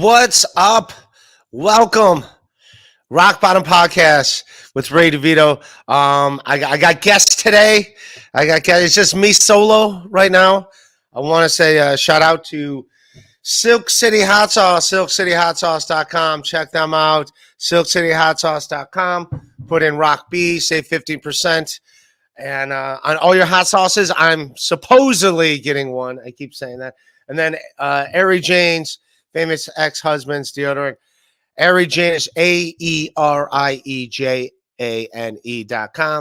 What's up? Welcome, Rock Bottom Podcast with Ray DeVito. I got guests today. It's just me solo right now. I want to say shout out to Silk City Hot Sauce, silkcityhotsauce.com. Check them out, silkcityhotsauce.com. Put in Rock B, save 15%. And on all your hot sauces, I'm supposedly getting one. I keep saying that. And then Ari Jane's famous ex-husband's deodorant. Ari Jane is AERIEJANE.com.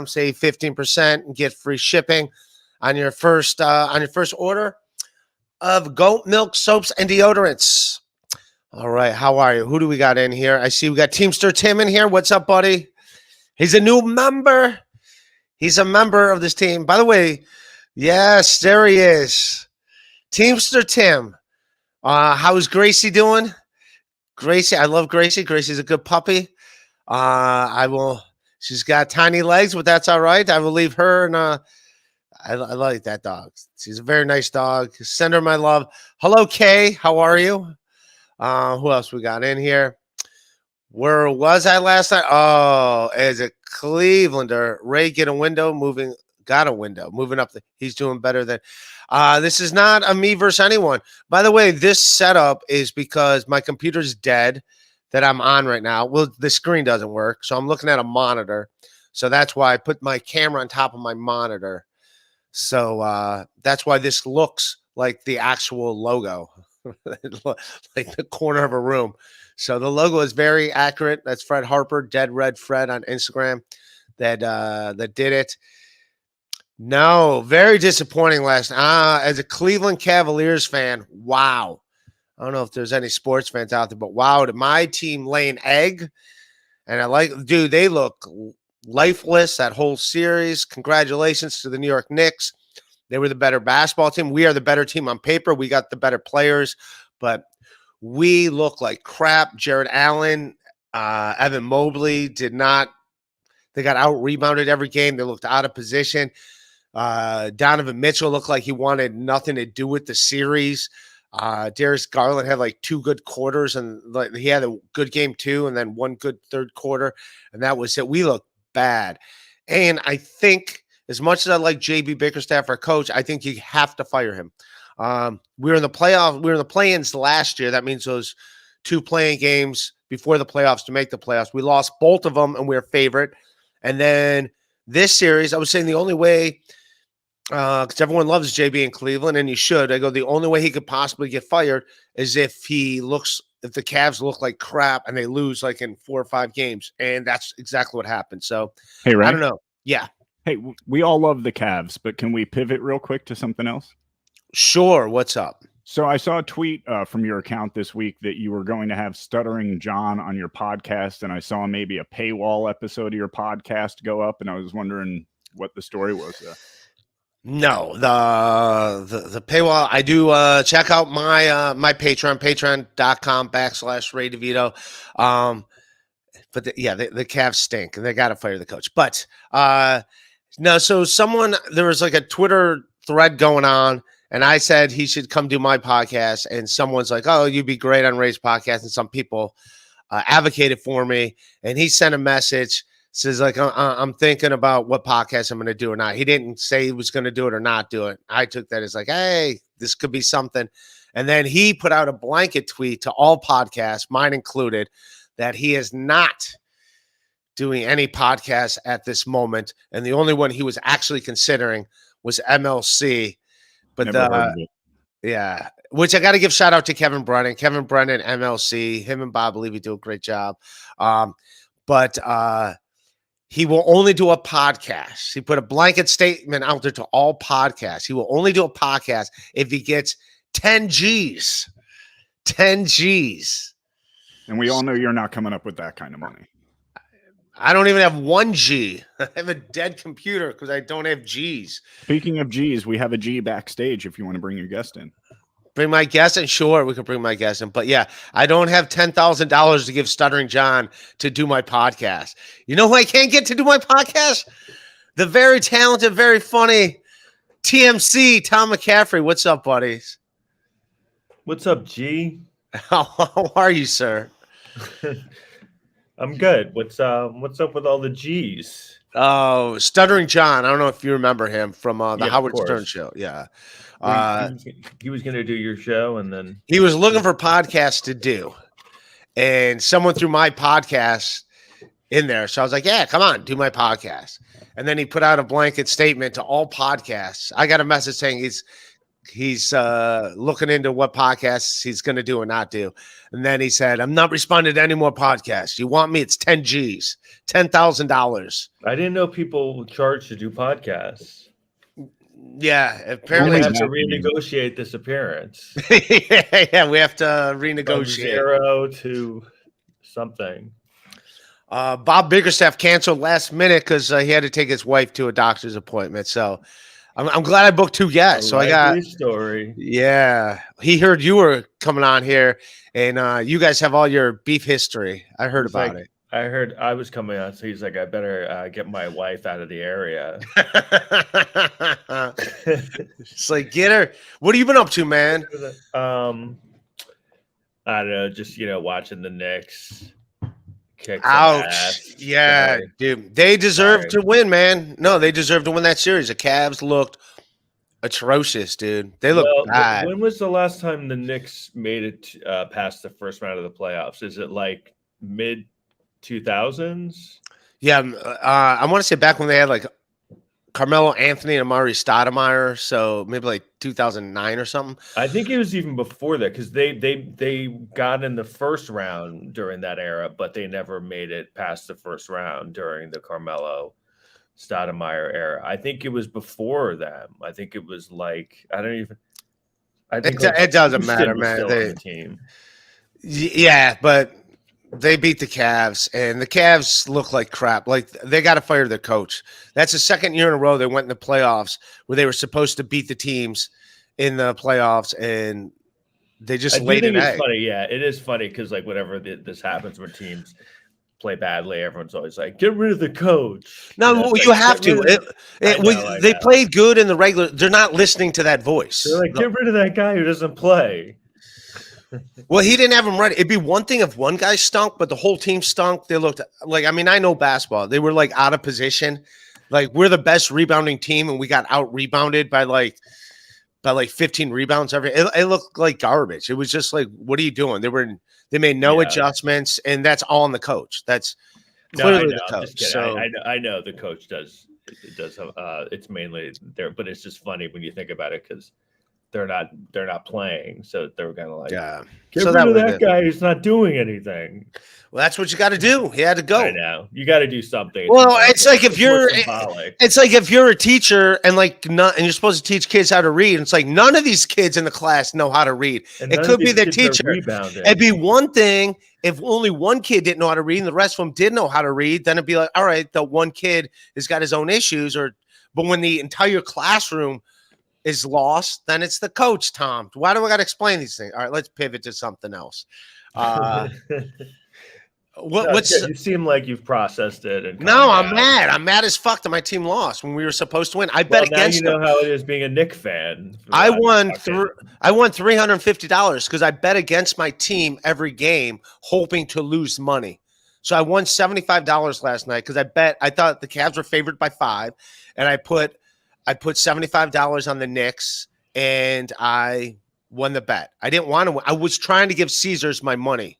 Save 15% and get free shipping on your first order of goat milk soaps and deodorants. All right, how are you? Who do we got in here? I see we got Teamster Tim in here. What's up, buddy? He's a new member. He's a member of this team. By the way, yes, there he is. Teamster Tim. How's Gracie doing? Gracie, I love Gracie. Gracie's a good puppy. She's got tiny legs, but that's all right. I will leave her, and I like that dog. She's a very nice dog. Send her my love. Hello, Kay. How are you? Who else we got in here? Where was I last night? Oh, as a Clevelander, Ray got a window, moving up. He's doing better than. This is not a me versus anyone. By the way, this setup is because my computer's dead that I'm on right now. Well, the screen doesn't work, so I'm looking at a monitor. So that's why I put my camera on top of my monitor. So that's why this looks like the actual logo, like the corner of a room. So the logo is very accurate. That's Fred Harper, Dead Red Fred on Instagram that did it. No, very disappointing last night. As a Cleveland Cavaliers fan, wow. I don't know if there's any sports fans out there, but wow, did my team lay an egg? And they look lifeless that whole series. Congratulations to the New York Knicks. They were the better basketball team. We are the better team on paper. We got the better players, but we look like crap. Jared Allen, Evan Mobley they got out-rebounded every game. They looked out of position. Donovan Mitchell looked like he wanted nothing to do with the series. Darius Garland had like 2 good quarters, and he had a good game too, and then 1 good third quarter, and that was it. We looked bad. And I think as much as I like JB Bickerstaff, our coach, I think you have to fire him. We were in the playoff. We were in the play-ins last year. That means those 2 playing games before the playoffs to make the playoffs. We lost both of them, and we were favorite. And then this series, I was saying the only way, because everyone loves JB in Cleveland, and you should. I go, the only way he could possibly get fired is if the Cavs look like crap and they lose like in 4 or 5 games. And that's exactly what happened. So, hey, Ray. I don't know. Yeah. Hey, we all love the Cavs, but can we pivot real quick to something else? Sure. What's up? So I saw a tweet from your account this week that you were going to have Stuttering John on your podcast, and I saw maybe a paywall episode of your podcast go up, and I was wondering what the story was there. No, the paywall. I do check out my Patreon, patreon.com/Ray DeVito. But the Cavs stink, and they got to fire the coach. But no, so there was like a Twitter thread going on, and I said he should come do my podcast, and someone's like, "Oh, you'd be great on Ray's podcast," and some people advocated for me, and he sent a message. Says like, I'm thinking about what podcast I'm going to do or not. He didn't say he was going to do it or not do it. I took that as like, hey, this could be something. And then he put out a blanket tweet to all podcasts, mine included, that he is not doing any podcasts at this moment. And the only one he was actually considering was MLC. But yeah, which I got to give shout out to Kevin Brennan, MLC, him and Bob Levy do a great job. But he will only do a podcast. He put a blanket statement out there to all podcasts. He will only do a podcast if he gets 10 G's. 10 G's. And we all know you're not coming up with that kind of money. I don't even have 1 G. I have a dead computer because I don't have G's. Speaking of G's, we have a G backstage if you want to bring your guest in. Bring my guest in? Sure, we can bring my guest in. But yeah, I don't have $10,000 to give Stuttering John to do my podcast. You know who I can't get to do my podcast? The very talented, very funny TMC, Tom McCaffrey. What's up, buddies? What's up, G? How are you, sir? I'm good. What's up with all the G's? Oh, Stuttering John. I don't know if you remember him from the Yeah, of Howard Stern course. show. Yeah. He was going to do your show, and then He was looking for podcasts to do, and someone threw my podcast in there. So I was like, yeah, come on, do my podcast. And then he put out a blanket statement to all podcasts. I got a message saying he's looking into what podcasts he's going to do or not do. And then he said, I'm not responding to any more podcasts. You want me? It's 10 G's, $10,000. I didn't know people charge to do podcasts. Yeah, We apparently. have to renegotiate this appearance. Yeah, we have to From renegotiate. 0 to something. Bob Biggerstaff canceled last minute because he had to take his wife to a doctor's appointment. So I'm glad I booked 2 guests. So I got story. Yeah, he heard you were coming on here, and you guys have all your beef history. I heard about it. I heard I was coming on, so he's like, I better get my wife out of the area. It's like, get her. What have you been up to, man? I don't know, just watching the Knicks. Ouch. Yeah, Sorry. dude. They deserve Sorry. to win, man. No, they deserve to win that series. The Cavs looked atrocious, dude. They look bad. When was the last time the Knicks made it past the first round of the playoffs? Is it like mid 2000s? Yeah, I want to say back when they had like Carmelo Anthony and Amari Stoudemire, so maybe like 2009 or something. I think it was even before that because they got in the first round during that era, but they never made it past the first round during the Carmelo Stoudemire era. I think it was before them. I think it was like I think It doesn't Houston matter, was man. still on the team. Yeah, but they beat the Cavs, and the Cavs look like crap. Like they got to fire their coach. That's the second year in a row they went in the playoffs where they were supposed to beat the teams in the playoffs, and they just laid an egg. Funny, yeah, it is funny because like whenever this happens when teams play badly, everyone's always like, "Get rid of the coach." No, you have to. They played good in the regular. They're not listening to that voice. They're like, "Get rid of that guy who doesn't play." Well, he didn't have him ready. It'd be one thing if one guy stunk, but the whole team stunk. They looked like, I mean, I know basketball. They were like out of position. Like we're the best rebounding team, and we got out rebounded by like 15 rebounds every. It looked like garbage. It was just like, what are you doing? They made no adjustments, and that's all on the coach. That's clearly the coach. So I know the coach does. It does. It's mainly there, but it's just funny when you think about it because they're not playing, so they were kind of like, yeah. Get rid of that guy who's not doing anything. Well, that's what you got to do. He had to go. I know. You got to do something. Well, it's like if you're a teacher and you're supposed to teach kids how to read. And it's like none of these kids in the class know how to read. It could be the teacher. It'd be one thing if only one kid didn't know how to read and the rest of them did know how to read. Then it'd be like, all right, the one kid has got his own issues. But when the entire classroom is lost, then it's the coach, Tom. Why do I got to explain these things? All right, let's pivot to something else. You seem like you've processed it. No, I'm mad. I'm mad as fuck that my team lost when we were supposed to win. I bet against them. You know how it is being a Knicks fan. I won $350 because I bet against my team every game, hoping to lose money. So I won $75 last night because I thought the Cavs were favored by 5, and I put $75 on the Knicks, and I won the bet. I didn't want to win. I was trying to give Caesars my money.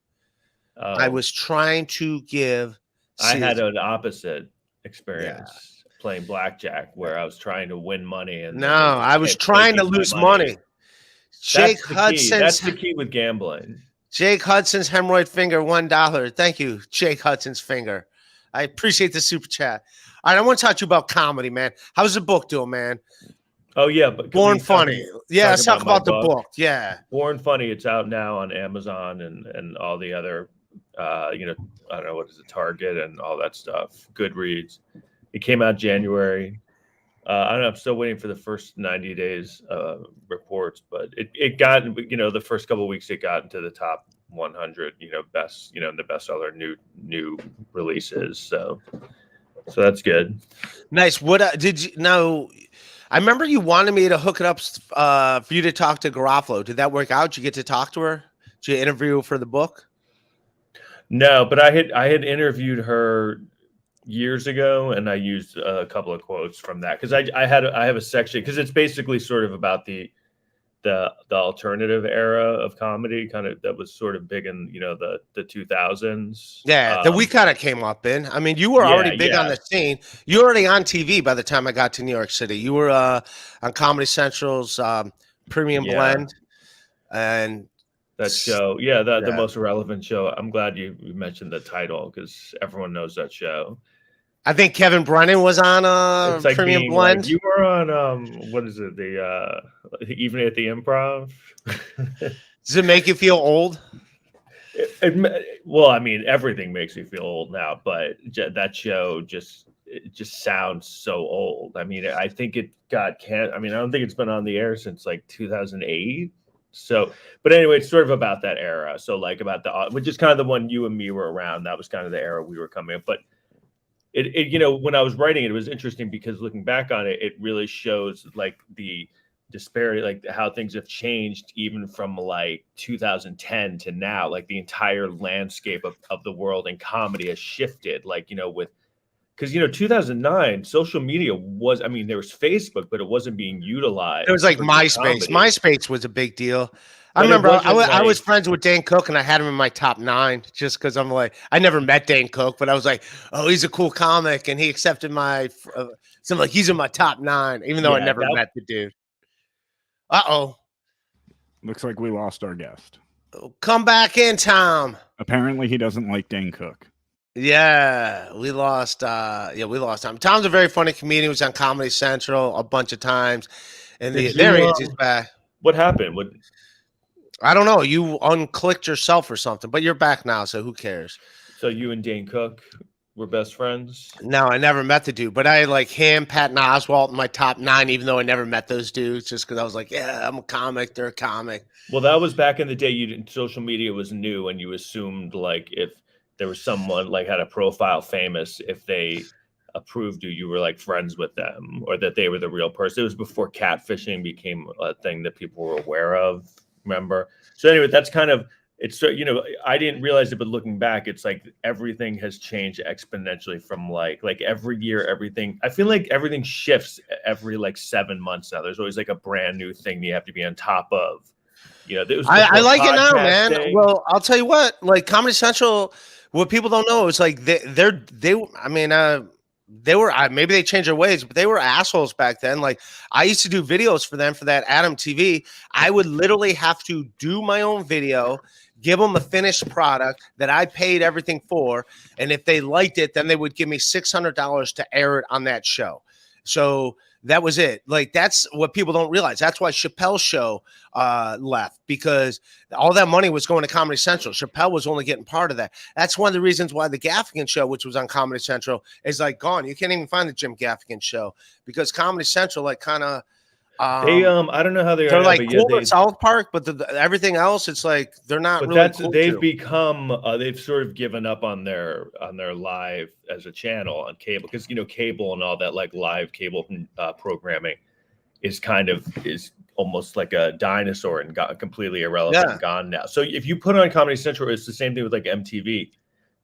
I was trying to give Caesars. I had an opposite experience playing blackjack where I was trying to win money. And I was trying to lose money. That's the key with gambling. Jake Hudson's hemorrhoid finger, $1. Thank you, Jake Hudson's finger. I appreciate the super chat. All right, I want to talk to you about comedy, man. How's the book doing, man? Oh, yeah. But Born Funny. Let's talk about the book. Yeah. Born Funny. It's out now on Amazon and all the other, I don't know, what is it, Target and all that stuff. Goodreads. It came out January. I don't know. I'm still waiting for the first 90 days reports, but it got, the first couple of weeks it got into the top 100, best, the bestseller new releases. So that's good. Nice. What did you know? I remember you wanted me to hook it up for you to talk to Garofalo. Did that work out? Did you get to talk to her? Did you interview for the book? No, but I had interviewed her years ago, and I used a couple of quotes from that because I have a section because it's basically sort of about the alternative era of comedy, kind of that was sort of big in the 2000s. Yeah, that we kind of came up in. I mean, you were already big on the scene. You were already on TV by the time I got to New York City. You were on Comedy Central's Premium Blend, and that show. Yeah, the most relevant show. I'm glad you mentioned the title because everyone knows that show. I think Kevin Brennan was on Premium Blend. Like, you were on what is it? The Evening at the Improv. Does it make you feel old? Well, I mean, everything makes me feel old now, but that show just sounds so old. I mean, I think it got I mean, I don't think it's been on the air since like 2008. So, but anyway, it's sort of about that era. So, like about which is kind of the one you and me were around. That was kind of the era we were coming up. But it when I was writing it, it was interesting because looking back on it, it really shows like the disparity, like how things have changed even from like 2010 to now. Like the entire landscape of the world and comedy has shifted. Like, because 2009 social media was, I mean, there was Facebook, but it wasn't being utilized. It was like MySpace. MySpace was a big deal. I remember I was friends with Dane Cook, and I had him in my top 9 just because I'm like, I never met Dane Cook, but I was like, oh, he's a cool comic, and he accepted my so I'm like, he's in my top 9, even though I never met the dude. Uh-oh. Looks like we lost our guest. Come back in, Tom. Apparently he doesn't like Dane Cook. Yeah, we lost Tom. Tom's a very funny comedian. He was on Comedy Central a bunch of times. And there he is, he's back. What happened? I don't know. You unclicked yourself or something, but you're back now, so who cares? So you and Dane Cook were best friends? No, I never met the dude, but I like him, Patton Oswalt in my top 9, even though I never met those dudes, just because I was like, yeah, I'm a comic, they're a comic. Well, that was back in the day. Social media was new, and you assumed like if there was someone like had a profile famous, if they approved you were like friends with them or that they were the real person. It was before catfishing became a thing that people were aware of. Remember? So anyway, that's kind of it's. I didn't realize it, but looking back, it's like everything has changed exponentially from like every year, everything. I feel like everything shifts every like 7 months now. There's always like a brand new thing you have to be on top of. I like it now, man. Well, I'll tell you what, like Comedy Central, what people don't know is like they were maybe they changed their ways, but they were assholes back then. Like I used to do videos for them for that Adam TV. I would literally have to do my own video, give them a finished product that I paid everything for, and if they liked it, then they would give me $600 to air it on that show. So that was it. Like that's what people don't realize. That's why Chappelle's show left, because all that money was going to Comedy Central. Chappelle was only getting part of that. That's one of the reasons why the Gaffigan show, which was on Comedy Central, is like gone. You can't even find the Jim Gaffigan show because Comedy Central like kind of they I don't know how they're like cool at South Park, but everything else it's like they're not. But really cool they've become they've sort of given up on their live as a channel on cable, because cable and all that like live cable programming is almost like a dinosaur and got completely irrelevant and gone now. So if you put on Comedy Central, it's the same thing with like MTV.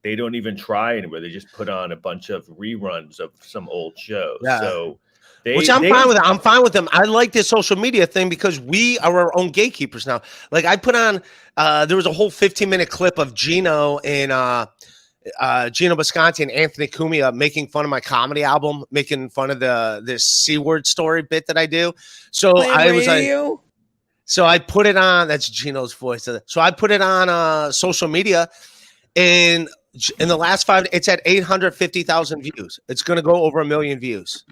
They don't even try anywhere. They just put on a bunch of reruns of some old shows. Yeah. So. Which I'm fine with. I'm fine with them. I like this social media thing because we are our own gatekeepers now. Like I put on, there was a whole 15-minute clip of Gino and Gino Bisconti and Anthony Cumia making fun of my comedy album, making fun of this C-word story bit that I do. So I was like, so I put it on. That's Gino's voice. So I put it on social media, and in the last 5, it's at 850,000 views. It's going to go over 1 million views.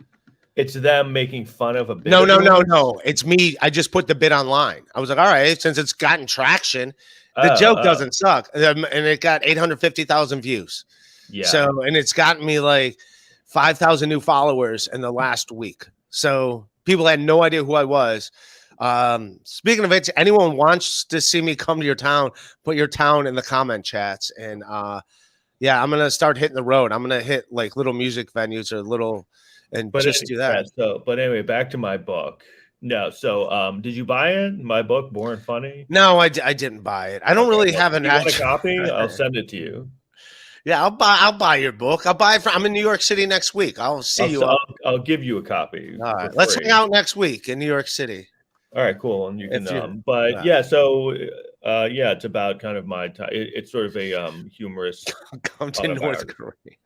It's them making fun of a bit. No. It's me. I just put the bit online. I was like, all right, since it's gotten traction, the joke doesn't suck. And it got 850,000 views. Yeah. So, and it's gotten me like 5,000 new followers in the last week. So people had no idea who I was. Speaking of it, anyone wants to see me come to your town, put your town in the comment chats. And yeah, I'm going to start hitting the road. I'm going to hit like little music venues or little... And just do that. But anyway, back to my book. No. So, did you buy it? My book, Born Funny? No, I didn't buy it. I don't Okay, really well, have if an you want a actual. copy? I'll send it to you. Yeah, I'll buy your book. I'll buy it I'm in New York City next week. I'll see I'll, you. s- I'll, I'll give you a copy All for right, let's hang free. out next week in New York City. All right, cool. And you can, If you, but yeah. yeah, so, yeah, it's about kind of my time. It's sort of a humorous Come to North autobiography.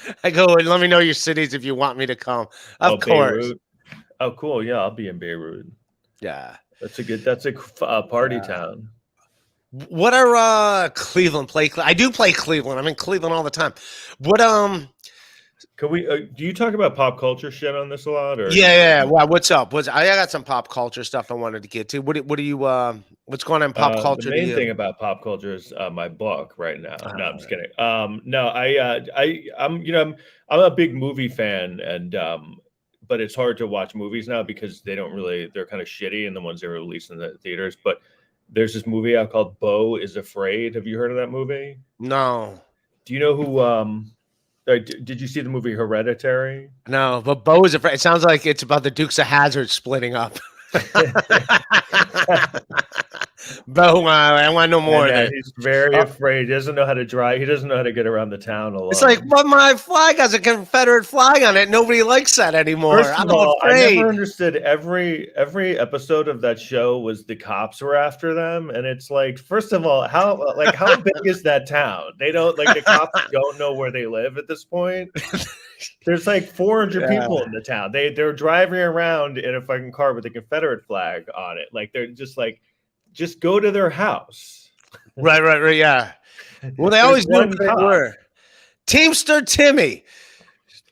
Korea. I go and let me know your cities if you want me to come. Of course. Beirut. Oh, cool. Yeah, I'll be in Beirut. Yeah. That's a party Yeah. town. What are Cleveland play? I do play Cleveland. I'm in Cleveland all the time. What Can we? Do you talk about pop culture shit on this a lot, or yeah. Well, what's up? I got some pop culture stuff I wanted to get to. What do you what's going on in pop The culture to main you? thing about pop culture is my book right now. No, I'm just Right. kidding. No, I'm a big movie fan, and but it's hard to watch movies now because they're kind of shitty, and the ones they release in the theaters. But there's this movie out called Beau is Afraid. Have you heard of that movie? No. Do you know who? Did you see the movie Hereditary? No, but Bo is afraid. It sounds like it's about the Dukes of Hazzard splitting up. Bo, I want no more of that. He's very afraid. He doesn't know how to drive. He doesn't know how to get around the town alone. It's like, but my flag has a Confederate flag on it. Nobody likes that anymore. First I'm of all, I afraid. never understood every episode of that show was the cops were after them, and it's like, first of all, how big is that town? They don't the cops don't know where they live at this point. There's like 400 people in the town. They're driving around in a fucking car with a Confederate flag on it. Like they're just go to their house. Right. Yeah. Well, they always knew who they were. Teamster Timmy,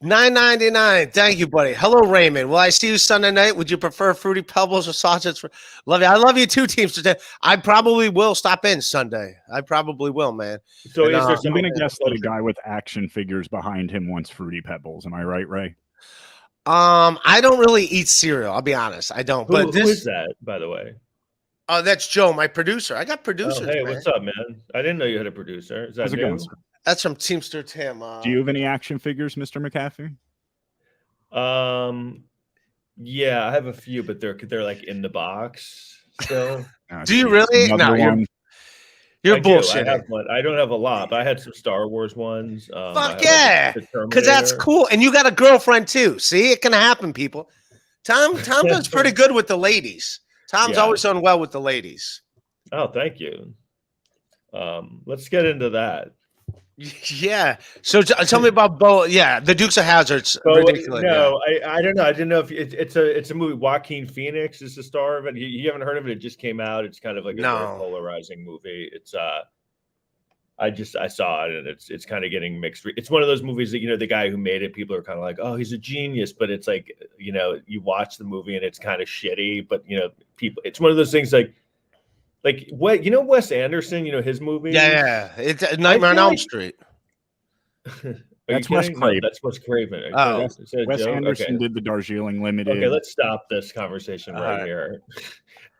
$9.99. Thank you, buddy. Hello, Raymond. Will I see you Sunday night? Would you prefer Fruity Pebbles or sausage? Love you. I love you too, Teamster Timmy. I probably will stop in Sunday. I probably will, man. So And, is there I'm going to guess that a guy with action figures behind him wants Fruity Pebbles. Am I right, Ray? I don't really eat cereal. I'll be honest. I don't. Who is that, by the way? Oh, that's Joe, my producer. I got producers. Oh, hey, man. What's up, man? I didn't know you had a producer. Is that How's it new? going, sir? That's from Teamster Tim. Do you have any action figures, Mr. McCaffrey? Yeah, I have a few, but they're like in the box still. Do you really? No, you're bullshitting. I have one. I don't have a lot, but I had some Star Wars ones. Fuck yeah, because that's cool. And you got a girlfriend too. See, it can happen, people. Tom does pretty good with the ladies. Tom's always done well with the ladies. Oh, thank you. Let's get into that. Yeah. So tell me about Bo. Yeah, the Dukes of Hazzard's ridiculous. No, I don't know. I didn't know if it's a movie. Joaquin Phoenix is the star of it. You haven't heard of it? It just came out. It's kind of like a very polarizing movie. It's I saw it and it's kind of getting mixed. It's one of those movies that the guy who made it, people are kind of like, oh, he's a genius, but it's like you watch the movie and it's kind of shitty. But people, it's one of those things like what Wes Anderson, his movie. Yeah, it's Nightmare on Elm Street. That's Wes Craven. That's Wes Craven. Oh, Wes Anderson did the Darjeeling Limited. Okay, let's stop this conversation right here.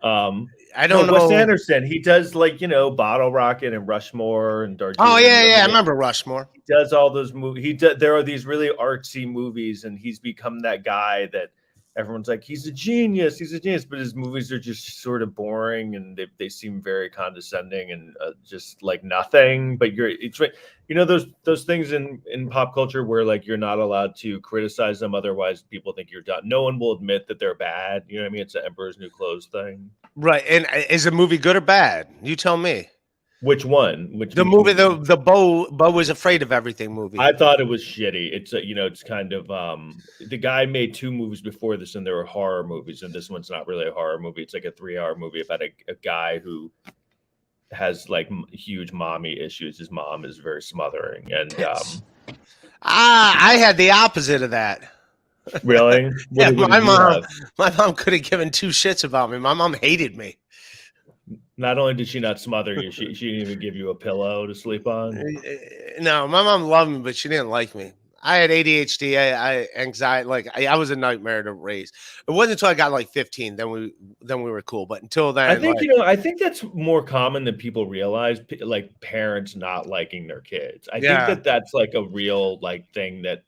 I don't know. Wes Anderson, he does Bottle Rocket and Rushmore and Darjeeling. Oh yeah, I remember Rushmore. He does all those movies. There are these really artsy movies, and he's become that guy that everyone's like, he's a genius, but his movies are just sort of boring, and they seem very condescending and just like nothing. But those things in pop culture where you're not allowed to criticize them, otherwise people think you're done. No one will admit that they're bad. You know what I mean? It's the Emperor's New Clothes thing. Right. And is the movie good or bad? You tell me. Which one? The movie, the Bo was Afraid of Everything movie. I thought it was shitty. It's it's kind of the guy made 2 movies before this, and they were horror movies, and this one's not really a horror movie. It's like a 3-hour movie about a guy who has huge mommy issues. His mom is very smothering, and I had the opposite of that. Really? Yeah, my mom could have given 2 shits about me. My mom hated me. Not only did she not smother you, she didn't even give you a pillow to sleep on. No, my mom loved me, but she didn't like me. I had ADHD, I anxiety, I was a nightmare to raise. It wasn't until I got 15 then we were cool. But until then, I think I think that's more common than people realize. Parents not liking their kids. I think that's a real thing that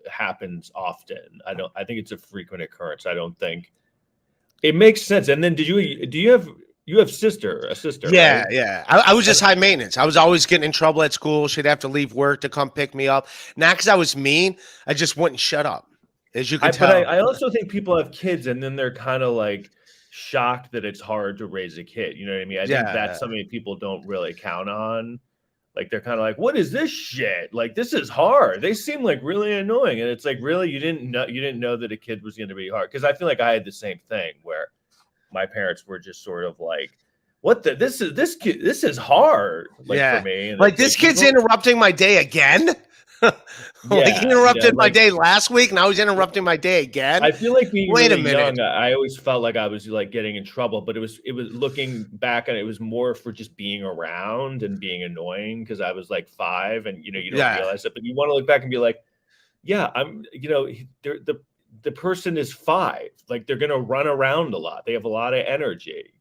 happens often. I think it's a frequent occurrence. I don't think It makes sense. And then do you have a sister, Yeah, right? yeah. I was just high maintenance. I was always getting in trouble at school. She'd have to leave work to come pick me up. Not because I was mean. I just wouldn't shut up, as you can But tell. I also think people have kids and then they're kind of like shocked that it's hard to raise a kid. You know what I mean? I think Yeah. that's something people don't really count on. Like they're kind of like, what is this shit? Like this is hard. They seem like really annoying. And it's like, really, you didn't know that a kid was going to be hard. Because I feel like I had the same thing where my parents were just sort of like, what the this is hard, like Yeah. for me. And Like it's this like, kid's interrupting my day again. Like he interrupted my day last week. Now he's interrupting my day again. I feel like being Wait a really minute. young, I always felt like I was like getting in trouble, but it was looking back, and it was more for just being around and being annoying because I was like 5, and you don't realize it, but you want to look back and be like, yeah, I'm, the person is 5, like they're gonna run around a lot, they have a lot of energy.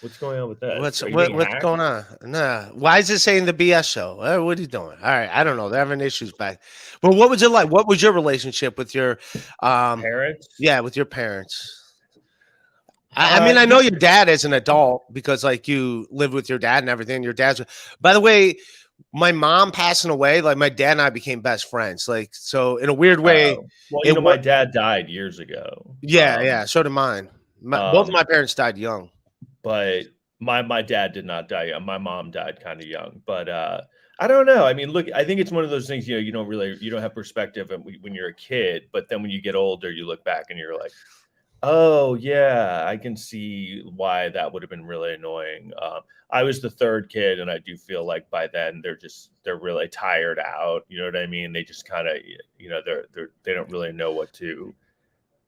What's going on with that? What's going on? Nah. Why is it saying the BS show? What are you doing? All right, I don't know. They're having issues back. But what was it like? What was your relationship with your parents? Yeah, with your parents. I mean, I know your dad as an adult because like you lived with your dad and everything. Your dad's, by the way, my mom passing away, like my dad and I became best friends. Like, so in a weird way. Well, my dad died years ago. Yeah. So did mine. Both of my parents died young. But my dad did not die young. My mom died kind of young. But I don't know. I mean, look, I think it's one of those things, you don't have perspective when you're a kid, but then when you get older, you look back and you're like, oh yeah, I can see why that would have been really annoying. I was the 3rd kid, and I do feel like by then they're really tired out. You know what I mean? They just kind of, they don't really know what to.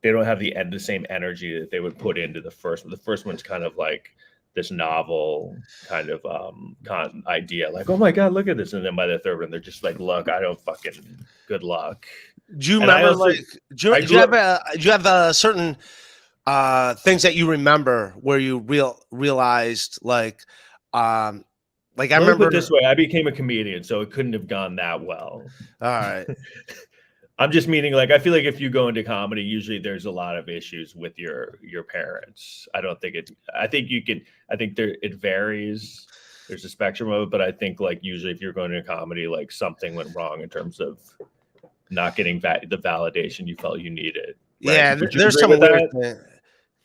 They don't have the same energy that they would put into the first one. The first one's kind of like this novel kind of idea, like, oh my God, look at this. And then by the 3rd one, they're just like, look, I don't fucking, good luck. Do you remember, do you have a certain things that you remember where you realized like I remember put it this way, I became a comedian, so it couldn't have gone that well. All right. I'm just meaning, like, I feel like if you go into comedy, usually there's a lot of issues with your parents. I think it varies. There's a spectrum of it, but I think like usually if you're going into comedy, like something went wrong in terms of not getting the validation you felt you needed. Right? Yeah, there's some weird thing.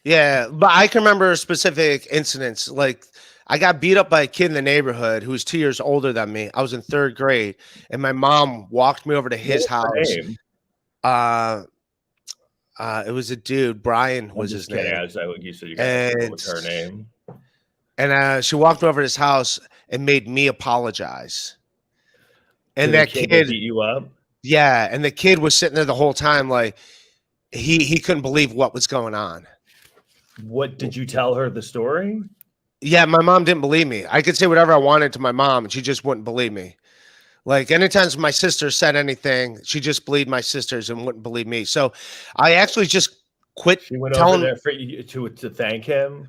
Yeah, but I can remember specific incidents. Like I got beat up by a kid in the neighborhood who was 2 years older than me. I was in 3rd grade, and my mom walked me over to his house. It was a dude. Brian was his name. You said you got what's her name? And she walked over to his house and made me apologize. And that kid beat you up. Yeah, and the kid was sitting there the whole time, like he couldn't believe what was going on. What did you tell her the story? Yeah, my mom didn't believe me. I could say whatever I wanted to my mom, and she just wouldn't believe me. Like anytime my sister said anything, she just believed my sisters and wouldn't believe me. So I actually just quit. She went over there for you to thank him.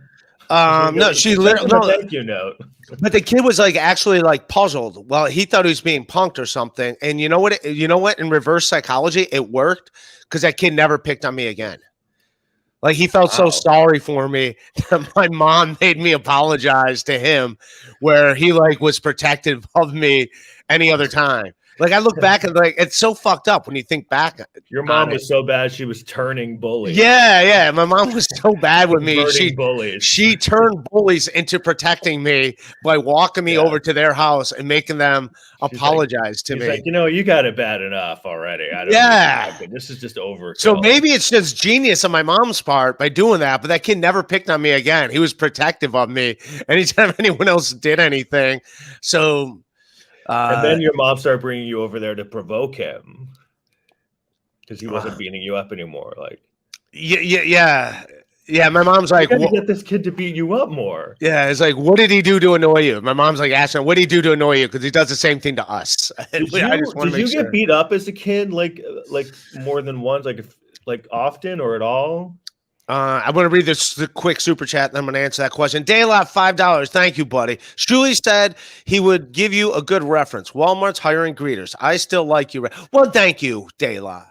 No, she literally thank you note. But the kid was like actually like puzzled. Well, he thought he was being punked or something. And you know what? In reverse psychology, it worked because that kid never picked on me again. Like he felt so sorry for me that my mom made me apologize to him, where he like was protective of me any other time. Like I look back and like it's so fucked up when you think back. Your mom was so bad she was turning bullies. Yeah. My mom was so bad with me. She turned bullies into protecting me by walking me over to their house and making them apologize to me. Like, you got it bad enough already. This is just over. So maybe it's just genius on my mom's part by doing that, but that kid never picked on me again. He was protective of me anytime anyone else did anything. So. And then your mom started bringing you over there to provoke him because he wasn't beating you up anymore. Like, yeah. My mom's like, "You got to get this kid to beat you up more." Yeah, it's like, what did he do to annoy you? My mom's like asking, what did he do to annoy you? Because he does the same thing to us. Did you get beat up as a kid, like more than once, like often or at all? I'm going to read the quick super chat, and I'm going to answer that question. Daylot, $5. Thank you, buddy. Shuli said he would give you a good reference. Walmart's hiring greeters. I still like you. Well, thank you, Daylot.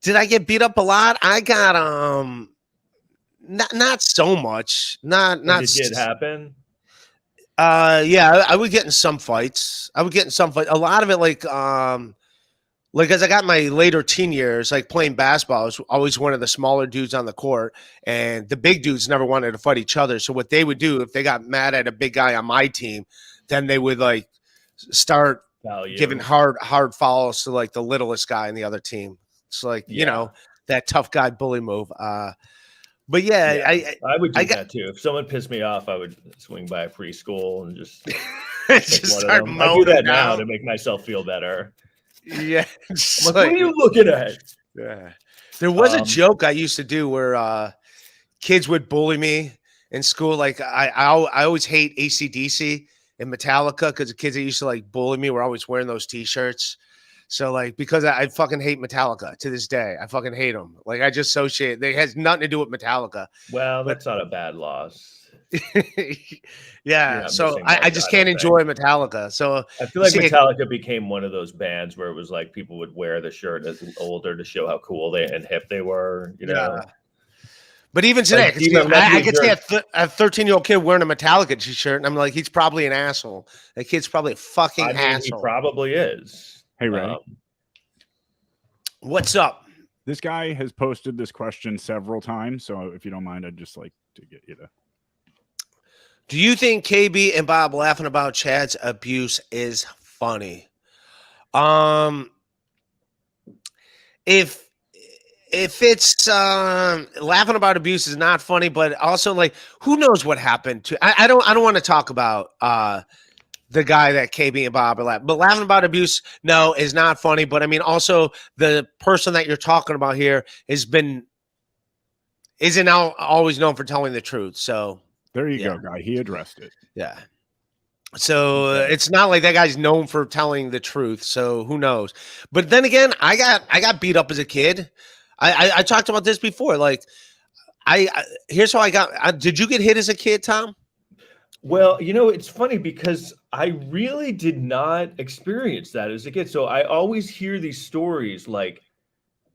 Did I get beat up a lot? I got not so much. Not Did it happen? Yeah, I would get in some fights. A lot of it like as I got my later teen years, like playing basketball, I was always one of the smaller dudes on the court, and the big dudes never wanted to fight each other. So what they would do if they got mad at a big guy on my team, then they would like start giving hard fouls to like the littlest guy in the other team. It's like, you know, that tough guy bully move. But yeah, I would do that too. If someone pissed me off, I would swing by a preschool and just start mowing I do that them now down to make myself feel better. Yeah. Like, what are you looking at? Yeah. There was a joke I used to do where kids would bully me in school. Like I always hate AC/DC and Metallica because the kids that used to like bully me were always wearing those T-shirts. So like because I fucking hate Metallica to this day. I fucking hate them. Like I just associate. It has nothing to do with Metallica. Well, that's not a bad loss. Yeah, so I just can't enjoy Metallica. So I feel like Metallica became one of those bands where it was like people would wear the shirt as older to show how cool and hip they were, you know. But even today, like, I could see a 13-year-old kid wearing a Metallica t-shirt, and I'm like, he's probably an asshole. That kid's probably a fucking asshole. He probably is. Hey, Ray. What's up? This guy has posted this question several times, so if you don't mind, I'd just like to get you to. Do you think KB and Bob laughing about Chad's abuse is funny? If it's laughing about abuse is not funny, but also like who knows what happened to I don't want to talk about the guy that KB and Bob are laughing, but laughing about abuse is not funny. But I mean also the person that you're talking about here isn't always known for telling the truth. So there you go, guy. He addressed it. Yeah. So it's not like that guy's known for telling the truth. So who knows? But then again, I got beat up as a kid. I talked about this before. Like here's how I got. Did you get hit as a kid, Tom? Well, you know, it's funny because I really did not experience that as a kid. So I always hear these stories like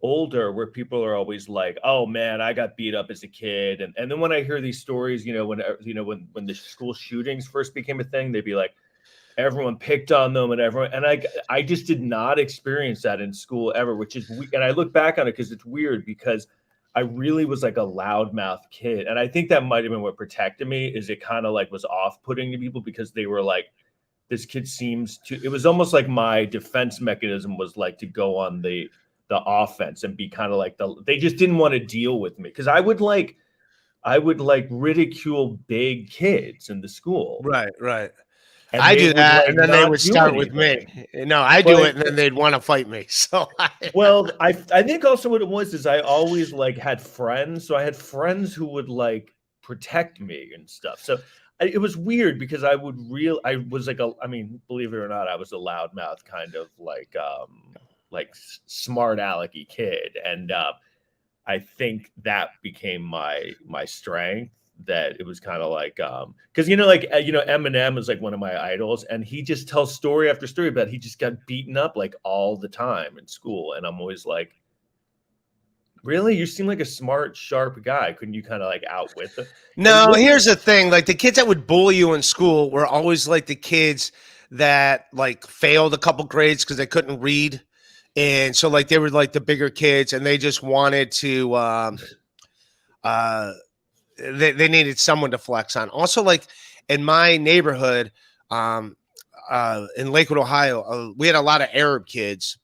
older where people are always like, oh man, I got beat up as a kid. And then when I hear these stories, when the school shootings first became a thing, they'd be like, everyone picked on them and I just did not experience that in school ever, which is and I look back on it because it's weird because I really was like a loudmouth kid. And I think that might have been what protected me is it kind of like was off-putting to people because they were like, this kid seems to, it was almost like my defense mechanism was like to go on the offense and be kind of like they just didn't want to deal with me because I would ridicule big kids in the school. Right. And I do that, and then they would start with me. No, I do it, and then they'd want to fight me. So, well, I think also what it was is I always like had friends, so I had friends who would like protect me and stuff. So it was weird because I was like believe it or not, I was a loudmouth kind of like smart alecky kid, and I think that became my strength. That it was kind of like because Eminem is like one of my idols, and he just tells story after story about he just got beaten up like all the time in school, and I'm always like, really, you seem like a smart, sharp guy. Couldn't you kind of like outwit them? No, here's the thing: like the kids that would bully you in school were always like the kids that like failed a couple grades because they couldn't read. And so like they were like the bigger kids and they just wanted to they needed someone to flex on. Also, like in my neighborhood, in Lakewood, Ohio, we had a lot of Arab kids.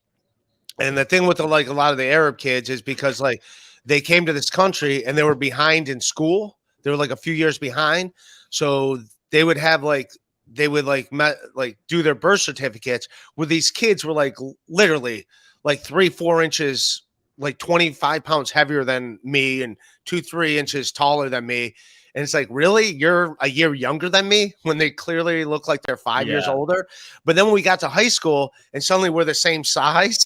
And the thing with a lot of the Arab kids is because like they came to this country and they were behind in school. They were like a few years behind. So they would have do their birth certificates where these kids were like literally like 3-4 inches, like 25 pounds heavier than me and 2-3 inches taller than me. And it's like, really? You're a year younger than me when they clearly look like they're 5 years older. But then when we got to high school and suddenly we're the same size,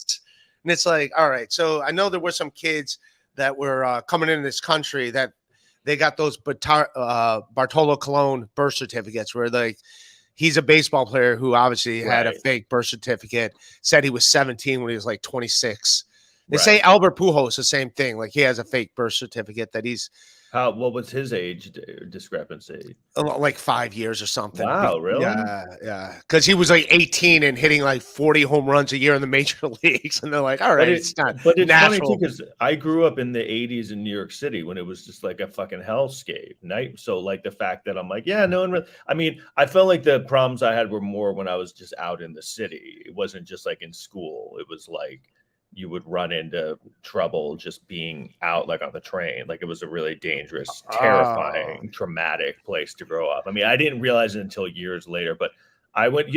and it's like, all right. So I know there were some kids that were coming into this country that they got those Bartolo Colon birth certificates where like he's a baseball player who obviously had a fake birth certificate, said he was 17 when he was like 26. They say Albert Pujols the same thing. Like he has a fake birth certificate that he's What was his age discrepancy? Like 5 years or something. Wow, really? Yeah. Because he was like 18 and hitting like 40 home runs a year in the major leagues, and they're like, all right, it's not. But it's natural. funny too because I grew up in the '80s in New York City when it was just like a fucking hellscape night. So like the fact that I'm like, yeah, no one. I mean, I felt like the problems I had were more when I was just out in the city. It wasn't just like in school. It was like you would run into trouble just being out like on the train. Like it was a really dangerous, terrifying, traumatic place to grow up. I mean, I didn't realize it until years later, but I went,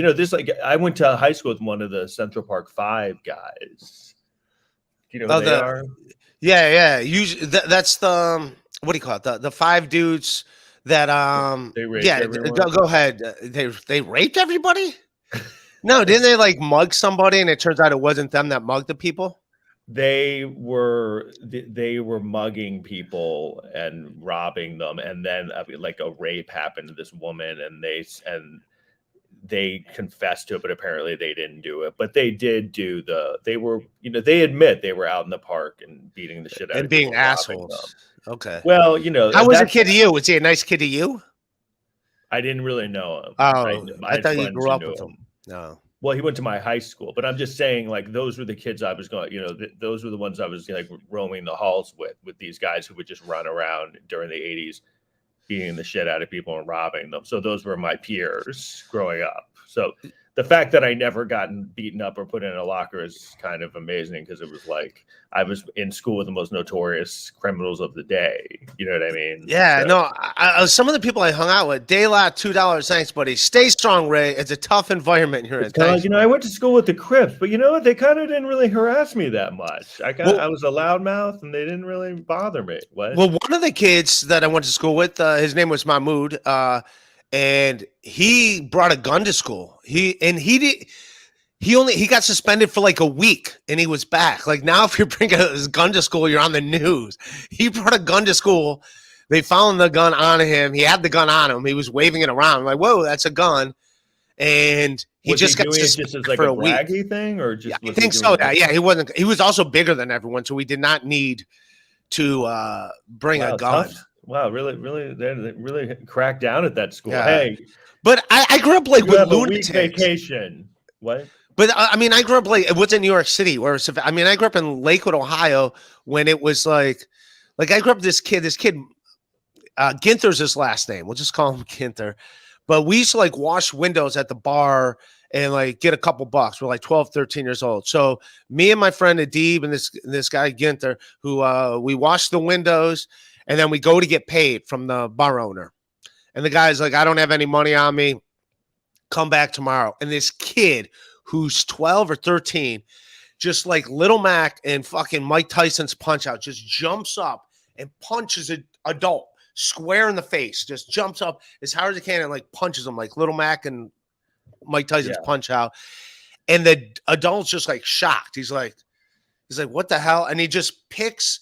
I went to high school with one of the Central Park 5 guys. Do you know who they are? Yeah. Usually that's the, what do you call it? The 5 dudes that they raped everyone? Go ahead. They raped everybody? No, didn't they like mug somebody and it turns out it wasn't them that mugged the people? They were mugging people and robbing them, and then like a rape happened to this woman, and they confessed to it, but apparently they didn't do it. But they did do they admit they were out in the park and beating the shit out and of being assholes. Okay. Well, how was a kid to you? Was he a nice kid to you? I didn't really know him. Oh, I thought you grew up with him. No. Well, he went to my high school, but I'm just saying, like, those were the kids I was going, those were the ones I was like roaming the halls with these guys who would just run around during the 80s, beating the shit out of people and robbing them. So those were my peers growing up. So the fact that I never gotten beaten up or put in a locker is kind of amazing because it was like I was in school with the most notorious criminals of the day. You know what I mean? Yeah, so. No. Some of the people I hung out with, De La, $2. Thanks, buddy. Stay strong, Ray. It's a tough environment here. I went to school with the Crips, but you know what? They kind of didn't really harass me that much. I was a loudmouth, and they didn't really bother me. What? Well, one of the kids that I went to school with, his name was Mahmoud, and he brought a gun to school. He got suspended for like a week and he was back. Like now, if you bring a gun to school, you're on the news. He brought a gun to school. They found the gun on him. He had the gun on him. He was waving it around. I'm like, whoa, that's a gun. And he just got suspended just as like for a week. braggy thing, or just I think so. Yeah, he wasn't. He was also bigger than everyone, so we did not need to bring a gun. Tough. Wow, really, they really cracked down at that school. Yeah. Hey, but I grew up like with lunatics. Vacation. What? But I mean, I grew up like it was in New York City, where I mean, I grew up in Lakewood, Ohio, when it was like I grew up with this kid, Ginther's his last name. We'll just call him Ginther. But we used to like wash windows at the bar and like get a couple bucks. We're like 12, 13 years old. So me and my friend Adib and this guy Ginther, who we washed the windows. And then we go to get paid from the bar owner. And the guy's like, I don't have any money on me. Come back tomorrow. And this kid who's 12 or 13, just like Little Mac and fucking Mike Tyson's Punch Out, just jumps up and punches an adult square in the face. Just jumps up as hard as he can and like punches him like Little Mac and Mike Tyson's Punch Out. And the adult's just like shocked. He's like, what the hell? And he just picks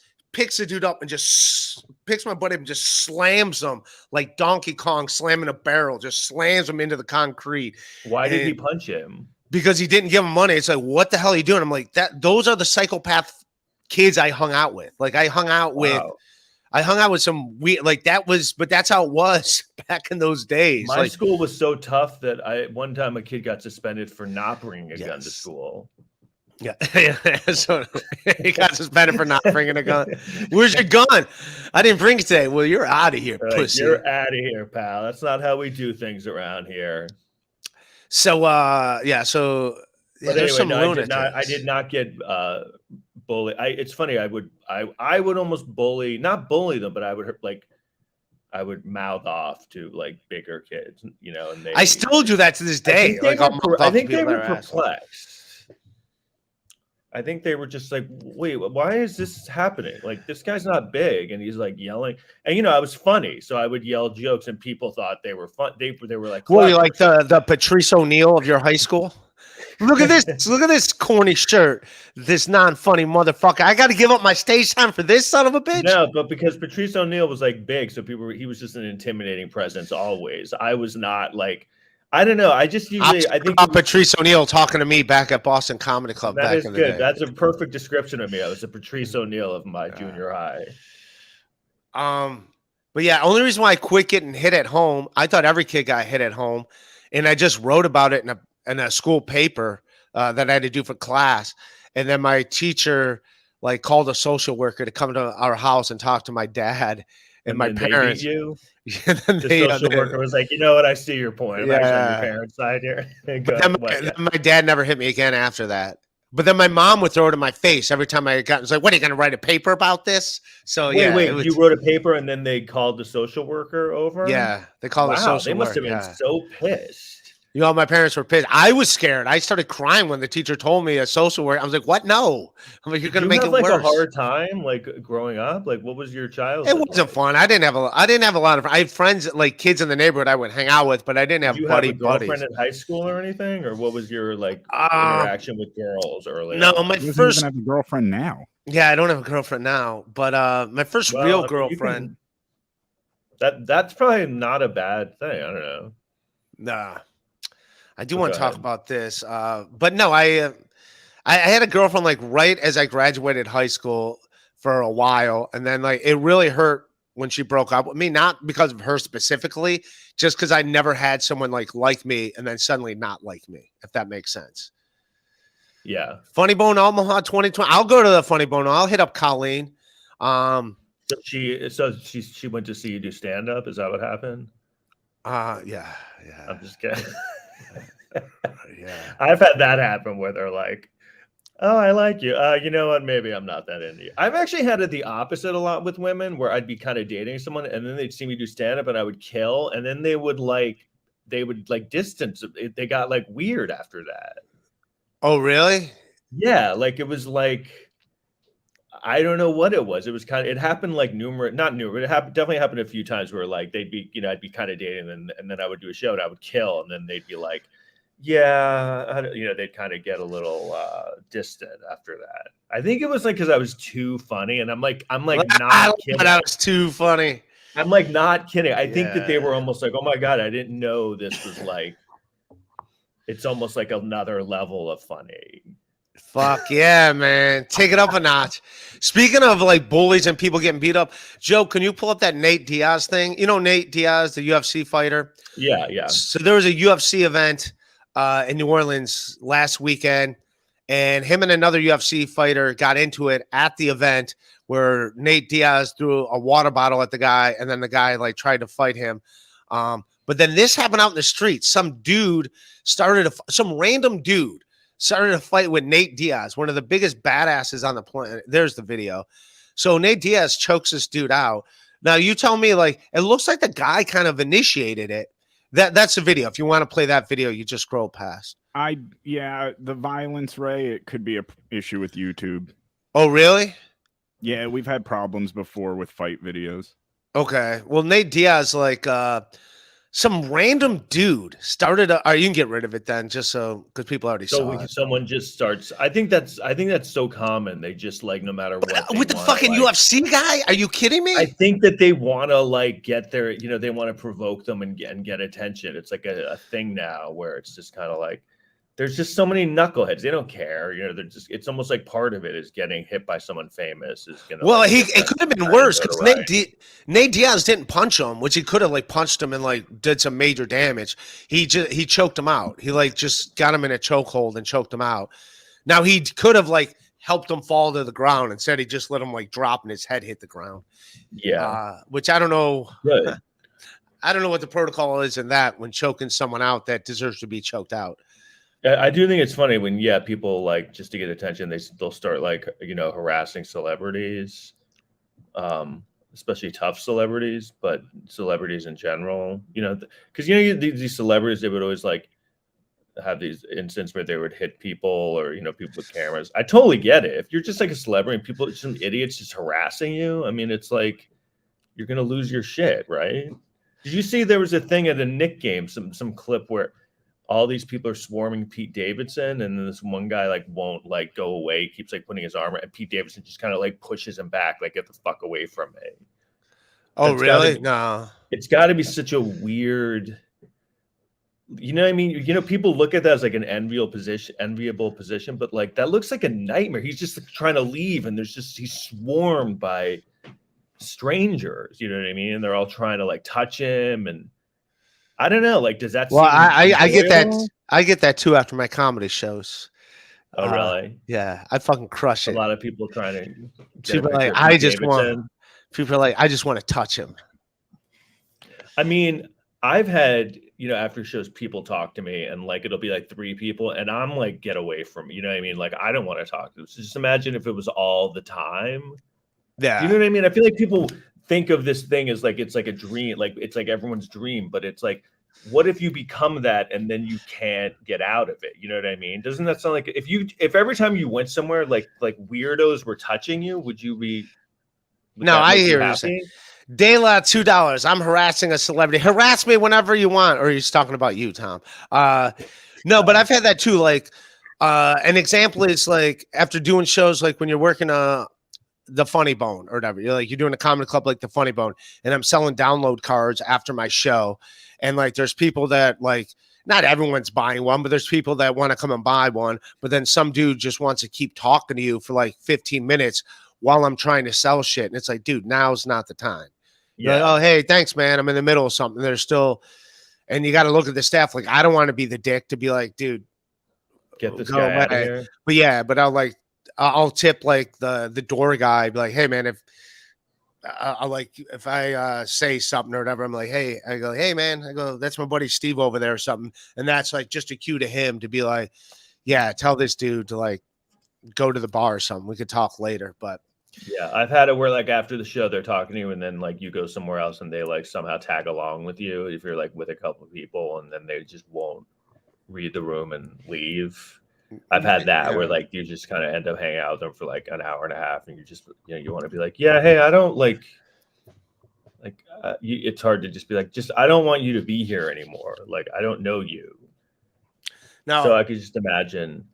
the dude up and just picks my buddy up and just slams him like Donkey Kong slamming a barrel, just slams him into the concrete. Why did he punch him? Because he didn't give him money. It's like, what the hell are you doing? I'm like, those are the psychopath kids I hung out with. Like I hung out with some weird, like but that's how it was back in those days. My school was so tough that one time a kid got suspended for not bringing a gun to school. Yeah. So he got suspended for not bringing a gun. Where's your gun? I didn't bring it today. Well, you're out of here, pussy. You're out of here, pal. That's not how we do things around here. So, there's some lunatics. I did not get bullied. It's funny. I would almost bully, not bully them, but I would mouth off to like bigger kids, and I still do that to this day. I think they were perplexed. I think they were just like, wait, why is this happening? Like, this guy's not big, and he's like yelling. And I was funny, so I would yell jokes, and people thought they were fun. They were like, "Well, you like the Patrice O'Neal of your high school?" Look at this! Look at this corny shirt. This non-funny motherfucker. I got to give up my stage time for this son of a bitch. No, but because Patrice O'Neal was like big, so he was just an intimidating presence always. I was not like. I don't know. I think Patrice O'Neal talking to me back at Boston Comedy Club. That is good. That's a perfect description of me. I was a Patrice O'Neal of my junior high. But yeah, only reason why I quit getting hit at home, I thought every kid got hit at home, and I just wrote about it in a school paper that I had to do for class. And then my teacher like called a social worker to come to our house and talk to my dad and my then parents. They beat you. And then The social worker was like, you know what? I see your point. I'm actually on your parents' side here. But then my dad never hit me again after that. But then my mom would throw it in my face every time I got. It's like, what are you going to write a paper about this? So wait, you wrote a paper and then they called the social worker over? Yeah, they called the social worker. They must have been so pissed. You know, my parents were pissed. I was scared. I started crying when the teacher told me a social worker. I was like, "What? No!" I'm like, "You're going to make it like worse." A hard time, like growing up. Like, what was your childhood? It wasn't fun. I didn't have a lot of. I had friends, like kids in the neighborhood, I would hang out with, but I didn't have buddies. Girlfriend in high school or anything, or what was your interaction with girls early? No, my first. I have a girlfriend now. Yeah, I don't have a girlfriend now, but my first real girlfriend. That's probably not a bad thing. I don't know. Nah. I do want to talk about this, but no, I had a girlfriend like right as I graduated high school for a while, and then like it really hurt when she broke up with me, not because of her specifically, just because I never had someone like me, and then suddenly not like me, if that makes sense. Yeah. Funny Bone Omaha 2020. I'll go to the Funny Bone. I'll hit up Colleen. So she went to see you do stand up. Is that what happened? Yeah. I'm just kidding. Yeah, I've had that happen where they're like, "Oh, I like you. You know what? Maybe I'm not that into you." I've actually had it the opposite a lot with women, where I'd be kind of dating someone, and then they'd see me do stand up, and I would kill, and then they would distance. They got like weird after that. Oh, really? Yeah, like it was like, I don't know what it was. It was it happened like not numerous. It definitely happened a few times where like they'd be, I'd be kind of dating, and then I would do a show and I would kill, and then they'd be like, yeah, they'd kind of get a little distant after that. I think it was like because I was too funny, and I'm like not kidding. That was too funny. I'm like not kidding. I think that they were almost like, oh my God, I didn't know this was like, it's almost like another level of funny. Fuck yeah, man. Take it up a notch. Speaking of like bullies and people getting beat up, Joe, can you pull up that Nate Diaz thing? You know Nate Diaz, the UFC fighter? Yeah. So there was a UFC event in New Orleans last weekend, and him and another UFC fighter got into it at the event where Nate Diaz threw a water bottle at the guy, and then the guy like tried to fight him. But then this happened out in the street. Some random dude started a fight with Nate Diaz, one of the biggest badasses on the planet. There's the video. So Nate Diaz chokes this dude out. Now you tell me, like, it looks like the guy kind of initiated it. That's the video. If you want to play that video, you just scroll past. The violence, Ray, it could be an issue with YouTube. Oh, really? Yeah, we've had problems before with fight videos. Okay. Well, Nate Diaz, like, some random dude started. You can get rid of it then, just so because people already saw it. Someone just starts. I think that's so common. They just like no matter what. With the fucking UFC guy, are you kidding me? I think that they want to like get their, they want to provoke them and get attention. It's like a thing now where it's just kind of like there's just so many knuckleheads. They don't care. They're just. It's almost like part of it is getting hit by someone famous. Is gonna. Well, it could have been worse because Nate Diaz didn't punch him, which he could have like punched him and like did some major damage. He choked him out. He like just got him in a chokehold and choked him out. Now he could have like helped him fall to the ground. Instead, he just let him like drop and his head hit the ground. Yeah. Which I don't know. Good. I don't know what the protocol is in that when choking someone out that deserves to be choked out. I do think it's funny when people like just to get attention they'll start like harassing celebrities, especially tough celebrities, but celebrities in general, because these celebrities, they would always like have these incidents where they would hit people or people with cameras. I totally get it. If you're just like a celebrity and some idiots just harassing you, I mean, it's like you're gonna lose your shit, right? Did you see there was a thing at a Knick game, some clip where all these people are swarming Pete Davidson, and then this one guy like won't like go away, he keeps like putting his arm, and Pete Davidson just kind of like pushes him back, like get the fuck away from me. Oh, really? No. It's got to be such a weird. You know what I mean? People look at that as like an enviable position, but like that looks like a nightmare. He's just like, trying to leave, and he's swarmed by strangers, you know what I mean? And they're all trying to like touch him, and I don't know, like, does that Well, seem I get that. enjoyable? I get that too after my comedy shows. Oh, really? Yeah, I fucking crush A it. lot of people trying to get a People are picture like, of I Pete just want. Davidson. People are like, I just want to touch him. I mean, I've had, after shows, people talk to me, and like it'll be like 3 people, and I'm like, get away from me. You know what I mean? Like, I don't want to talk to them. So just imagine if it was all the time. Yeah. You know what I mean? I feel like people think of this thing as like it's like a dream, like it's like everyone's dream, but it's like, what if you become that and then you can't get out of it? You know what I mean? Doesn't that sound like if every time you went somewhere like weirdos were touching you, would No, that I make you hear you say. happy? De La, $2. I'm harassing a celebrity. Harass me whenever you want. Or he's talking about you, Tom. No, but I've had that too. Like, an example is like after doing shows, like when you're working the Funny Bone or whatever. You're doing a comedy club like the Funny Bone, and I'm selling download cards after my show. And like there's people that like not everyone's buying one, but there's people that want to come and buy one. But then some dude just wants to keep talking to you for like 15 minutes while I'm trying to sell shit. And it's like, dude, now's not the time. You're like, oh, hey, thanks, man. I'm in the middle of something. There's still, and you got to look at the staff. Like, I don't want to be the dick to be like, dude, get this guy out of here. But yeah, but I'll tip like the door guy, be like, hey, man, if I say something or whatever, I'm like, hey, I go, hey, man, I go, that's my buddy Steve over there or something. And that's like just a cue to him to be like, yeah, tell this dude to like go to the bar or something. We could talk later, but. Yeah, I've had it where like after the show they're talking to you, and then like you go somewhere else and they like somehow tag along with you if you're like with a couple of people, and then they just won't read the room and leave. I've had that where like you just kind of end up hanging out with them for like an hour and a half, and you just you want to be like, yeah, hey, I don't it's hard to just be like, I don't want you to be here anymore. Like I don't know you. No. So I could just imagine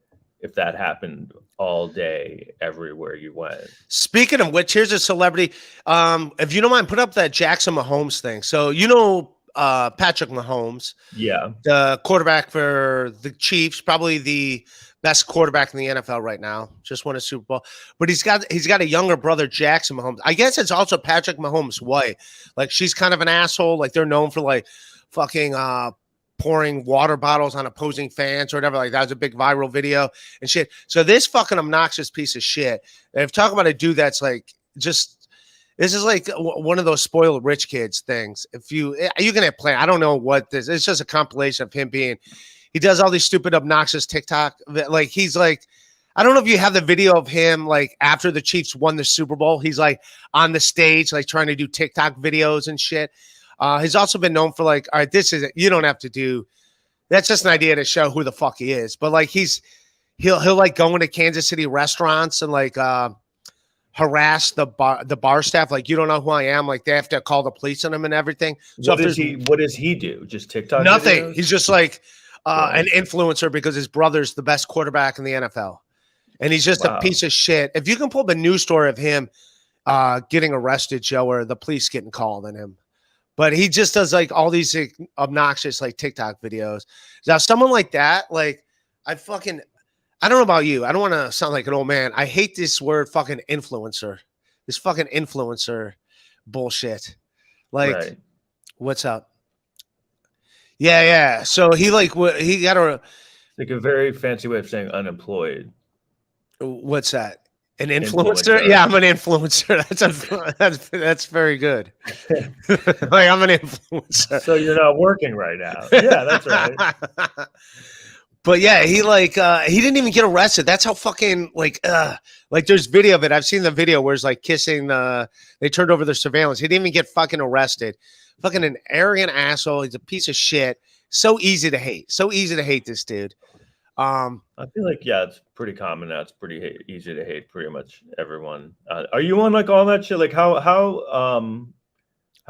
if that happened all day, everywhere you went. Speaking of which, here's a celebrity. If you don't mind, put up that Jackson Mahomes thing. So Patrick Mahomes, the quarterback for the Chiefs, probably the best quarterback in the NFL right now. Just won a Super Bowl, but he's got a younger brother, Jackson Mahomes. I guess it's also Patrick Mahomes' wife. Like she's kind of an asshole. Like they're known for like fucking pouring water bottles on opposing fans or whatever. Like that was a big viral video and shit. So this fucking obnoxious piece of shit. And if talking about a dude that's like just. This is like one of those spoiled rich kids things. If you can play, I don't know what this. It's just a compilation of him he does all these stupid, obnoxious TikTok. Like he's like, I don't know if you have the video of him like after the Chiefs won the Super Bowl. He's like on the stage, like trying to do TikTok videos and shit. He's also been known for like, all right, this is it. You don't have to do. That's just an idea to show who the fuck he is. But like he'll like go into Kansas City restaurants and like harass the bar staff. Like, you don't know who I am. Like they have to call the police on him and everything. So what does he do? Just TikTok? Nothing. Videos? He's just like an influencer because his brother's the best quarterback in the NFL. And he's just a piece of shit. If you can pull up a news story of him getting arrested, Joe, or the police getting called on him. But he just does like all these obnoxious like TikTok videos. Now, someone like that, like I don't know about you. I don't want to sound like an old man. I hate this word fucking influencer. This fucking influencer bullshit. Like, What's up? Yeah. So he got like a very fancy way of saying unemployed. What's that? An influencer? Yeah, I'm an influencer. That's very good. Like I'm an influencer. So you're not working right now. Yeah, that's right. But yeah, he didn't even get arrested. That's how fucking like there's video of it. I've seen the video where it's like kissing they turned over their surveillance. He didn't even get fucking arrested. Fucking an arrogant asshole. He's a piece of shit. So easy to hate. So easy to hate this dude. I feel like it's pretty common now. It's pretty easy to hate pretty much everyone. Are you on like all that shit? Like how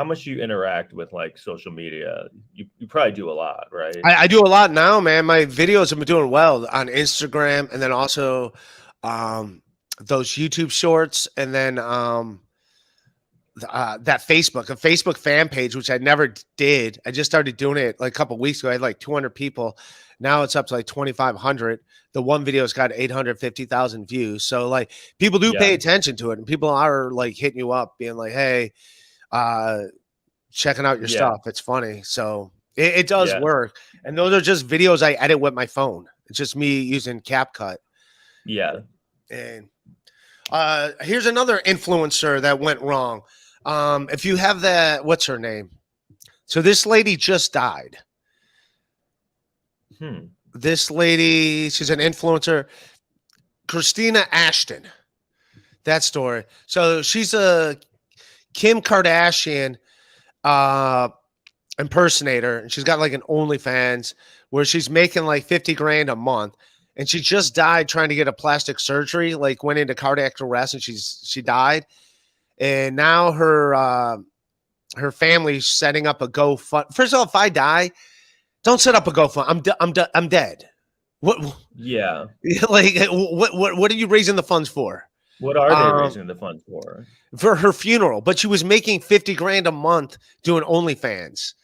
much you interact with like social media? You probably do a lot, right? I do a lot now, man. My videos have been doing well on Instagram, and then also those YouTube shorts, and then that a Facebook fan page, which I never did. I just started doing it like a couple weeks ago. I had like 200 people. Now it's up to like 2,500. The one video's got 850,000 views. So like people do pay attention to it, and people are like hitting you up being like, hey, checking out your stuff. It's funny. So it does work. And those are just videos I edit with my phone. It's just me using CapCut. Yeah. And here's another influencer that went wrong. If you have that, what's her name? So this lady just died. This lady, she's an influencer, Christina Ashton. That story. So she's a Kim Kardashian impersonator, and she's got like an OnlyFans where she's making like 50 grand a month. And she just died trying to get a plastic surgery, like went into cardiac arrest, and she died. And now her family's setting up a GoFund. First of all, if I die, don't set up a GoFund. I'm dead. What? Yeah. Like what are you raising the funds for? What are they raising the funds for? For her funeral. But she was making 50 grand a month doing OnlyFans.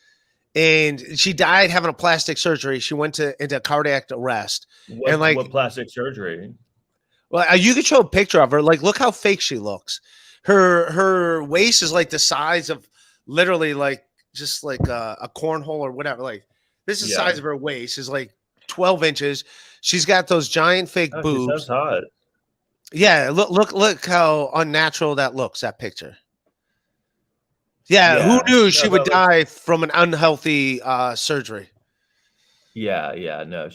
And she died having a plastic surgery. She went into cardiac arrest. What plastic surgery? Well, you could show a picture of her. Like, look how fake she looks. Her waist is like the size of literally like just like a cornhole or whatever. Like this is the size of her waist is like 12 inches. She's got those giant fake boobs. She sounds hot. Yeah, look how unnatural that looks. That picture. Yeah, who knew she would die from an unhealthy surgery? Yeah. No,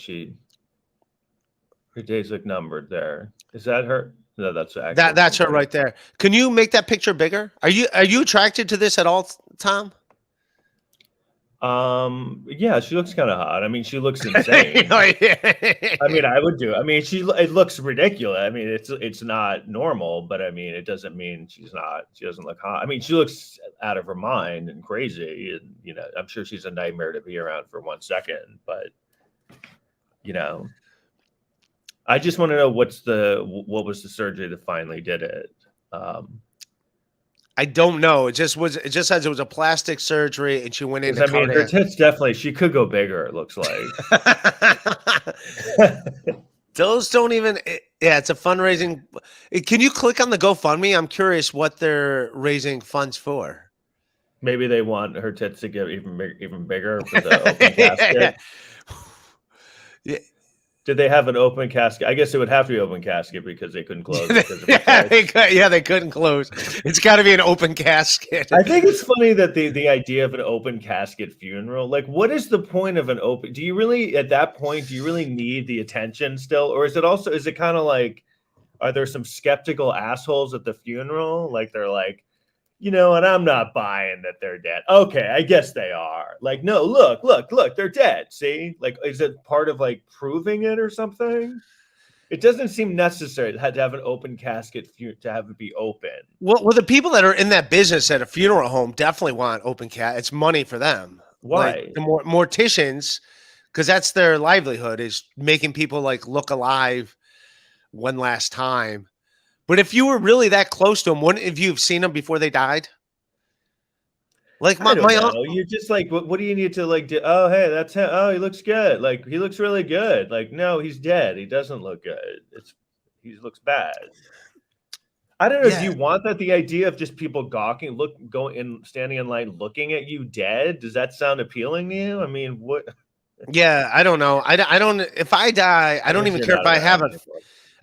her days look numbered there. Is that her? No, that's actually that's her right there. Can you make that picture bigger? Are you attracted to this at all, Tom? Yeah, she looks kind of hot. I mean, she looks insane. I mean, I would do. I mean, it looks ridiculous. I mean, it's not normal, but I mean, it doesn't mean she doesn't look hot. I mean, she looks out of her mind and crazy. And, you know, I'm sure she's a nightmare to be around for 1 second, but you know, I just want to know what was the surgery that finally did it? I don't know. It just says it was a plastic surgery, and she went into. I mean, her tits definitely. She could go bigger. It looks like. Those don't even. Yeah, it's a fundraising. Can you click on the GoFundMe? I'm curious what they're raising funds for. Maybe they want her tits to get even bigger for the open casket. Yeah. Did they have an open casket? I guess it would have to be open casket because they couldn't close. They couldn't close. It's got to be an open casket. I think it's funny that the idea of an open casket funeral, like, what is the point of an open? Do you really, at that point, need the attention still, or is it kind of like, are there some skeptical assholes at the funeral? Like they're like, you know, and I'm not buying that they're dead. Okay, I guess they are. Like, no, look, they're dead. See, like, is it part of like proving it or something? It doesn't seem necessary to have an open casket to have it be open. Well, the people that are in that business at a funeral home definitely want open casket. It's money for them. Why? Like, the morticians, because that's their livelihood, is making people like look alive one last time. But if you were really that close to them, wouldn't have you seen them before they died? Like my uncle, you're just like, what do you need to like do? Oh, hey, that's him. Oh, he looks good. Like he looks really good. Like, no, he's dead. He doesn't look good. He looks bad. I don't know. Yeah. Do you want that? The idea of just people gawking, standing in line, looking at you dead. Does that sound appealing to you? I mean, what? Yeah, I don't know. I don't. If I die, I don't even care if I have a.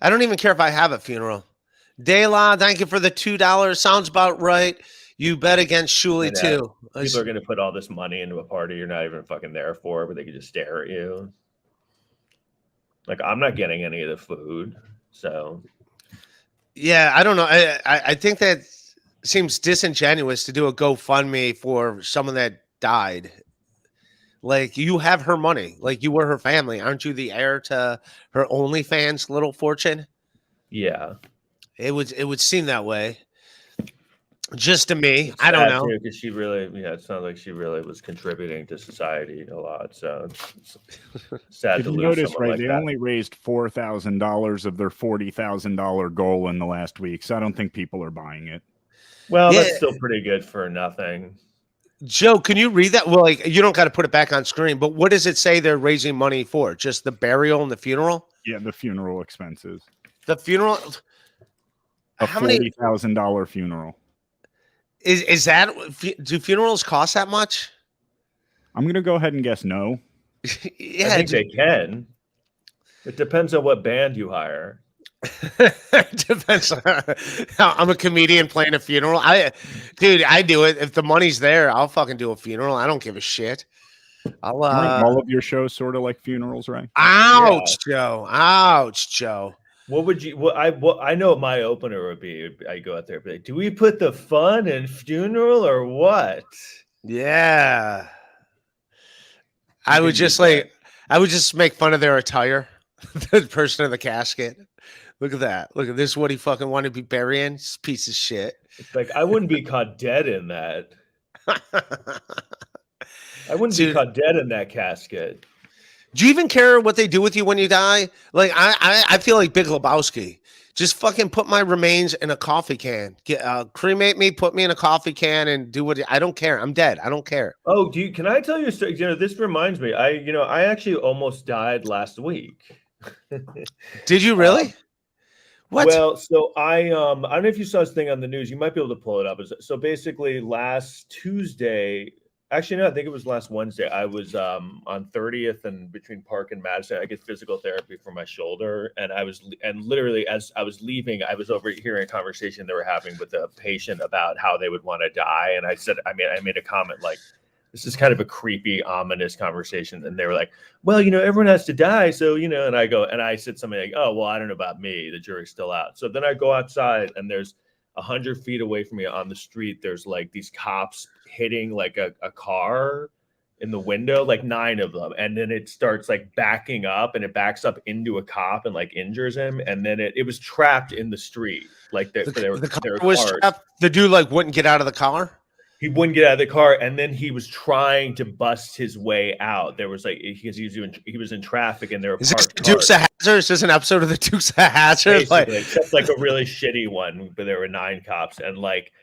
I don't even care if I have a funeral. Dayla, thank you for the $2. Sounds about right. You bet against Shuli too. People are going to put all this money into a party you're not even fucking there for, but they can just stare at you. Like, I'm not getting any of the food, so. Yeah, I don't know. I think that seems disingenuous to do a GoFundMe for someone that died. Like, you have her money. Like, you were her family. Aren't you the heir to her OnlyFans little fortune? Yeah. It would seem that way. Just to me. I don't know. Because she really, it sounds like she really was contributing to society a lot. So it's sad if to you lose notice, right, like they only raised $4,000 of their $40,000 goal in the last week. So I don't think people are buying it. Well, Yeah. that's still pretty good for nothing. Joe, can you read that? Well, like you don't got to put it back on screen, but what does it say they're raising money for? Just the burial and the funeral? Yeah, the funeral expenses. The funeral. A How many $40,000 funeral. is that? Do funerals cost that much? I'm gonna go ahead and guess no. Yeah, I think they can. It depends on what band you hire. depends. I'm a comedian playing a funeral. Dude, I do it. If the money's there, I'll fucking do a funeral. I don't give a shit. I'll. Aren't all of your shows sort of like funerals, right? Ouch, Joe. Ouch, Joe. What would you? What I know what my opener would be. I go out there, and be like, do we put the fun in funeral or what? Yeah. I would just make fun of their attire. The person in the casket. Look at that. Look at this. What he fucking wanted to be burying. This piece of shit. It's like I wouldn't be caught dead in that. I wouldn't be caught dead in that casket. Do you even care what they do with you when you die? Like I feel like Big Lebowski. Just fucking put my remains in a coffee can. Cremate me, put me in a coffee can, and do what I don't care. I'm dead. I don't care. Oh, can I tell you a story? This reminds me. I actually almost died last week. Did you really? What? Well, so I don't know if you saw this thing on the news. You might be able to pull it up. So basically, last Tuesday. Actually, no, I think it was last Wednesday. I was on 30th and between Park and Madison. I get physical therapy for my shoulder, and literally as I was leaving, I was overhearing a conversation they were having with a patient about how they would want to die. And I said, I made a comment like, "This is kind of a creepy, ominous conversation." And they were like, "Well, everyone has to die, so And I said something like, "Oh, well, I don't know about me. The jury's still out." So then I go outside, and there's 100 feet away from me on the street, there's like these cops hitting like a car in the window, like 9 of them. And then it starts like backing up, and it backs up into a cop and like injures him. And then it was trapped in the street. Like the car was trapped. The dude like wouldn't get out of the car. He wouldn't get out of the car, and then he was trying to bust his way out. There was like because he was in traffic, and there were parked Dukes of Hazzard. Is this an episode of the Dukes of Hazzard? Except like a really shitty one, but there were 9 cops, and like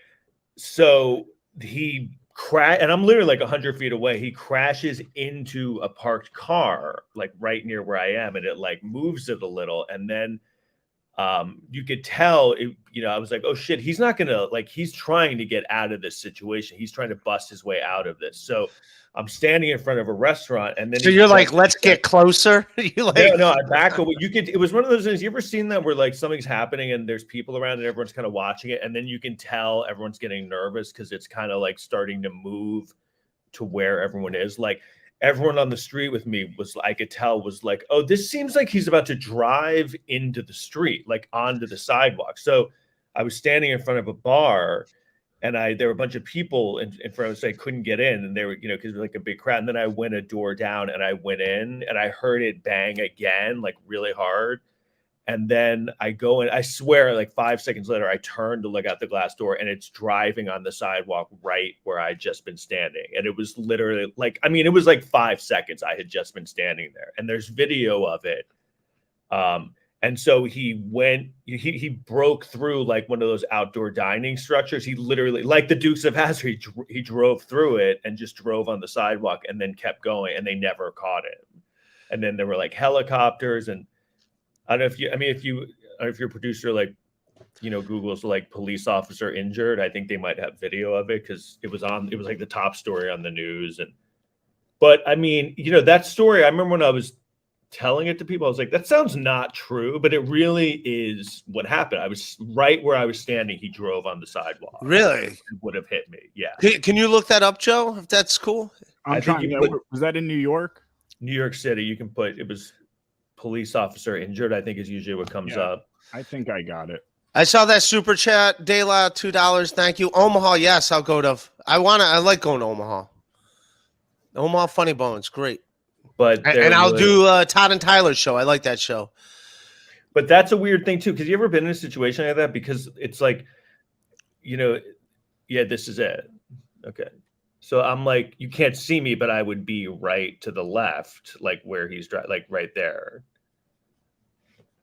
so he crashed, and I'm literally like 100 feet away. He crashes into a parked car, like right near where I am, and it like moves it a little, and then you could tell, I was like, oh shit, he's not gonna he's trying to get out of this situation. He's trying to bust his way out of this. So I'm standing in front of a restaurant, and then you're like, let's get closer. You like, no, I back away. It was one of those things. You ever seen that where like something's happening and there's people around and everyone's kind of watching it, and then you can tell everyone's getting nervous because it's kind of like starting to move to where everyone is. Like everyone on the street with me I could tell was like, oh, this seems like he's about to drive into the street, like onto the sidewalk. So I was standing in front of a bar, and there were a bunch of people in front of us. I couldn't get in, and they were, because like a big crowd. And then I went a door down, and I went in, and I heard it bang again, like really hard. And then I go in, I swear, like 5 seconds later, I turn to look out the glass door, and it's driving on the sidewalk right where I'd just been standing. And it was literally it was like 5 seconds I had just been standing there. And there's video of it. And so he broke through like one of those outdoor dining structures. He literally, like the Dukes of Hazzard, he drove through it and just drove on the sidewalk and then kept going, and they never caught him. And then there were like helicopters, and I don't know if you're a producer, like, Google's like police officer injured. I think they might have video of it because it was like the top story on the news. But that story, I remember when I was telling it to people, I was like, that sounds not true, but it really is what happened. I was right where I was standing. He drove on the sidewalk. Really? Would have hit me. Yeah. Can you look that up, Joe? If that's cool. Was that in New York? New York City. You can put, it was police officer injured, I think is usually what comes up. I think I got it. I saw that super chat. De La, $2. Thank you. Omaha, yes, I'll go to. I like going to Omaha. Omaha Funny Bones, great. But I'll do Todd and Tyler's show. I like that show. But that's a weird thing too, because you ever been in a situation like that? Because it's like, this is it. Okay. So I'm like, you can't see me, but I would be right to the left, like where he's like right there.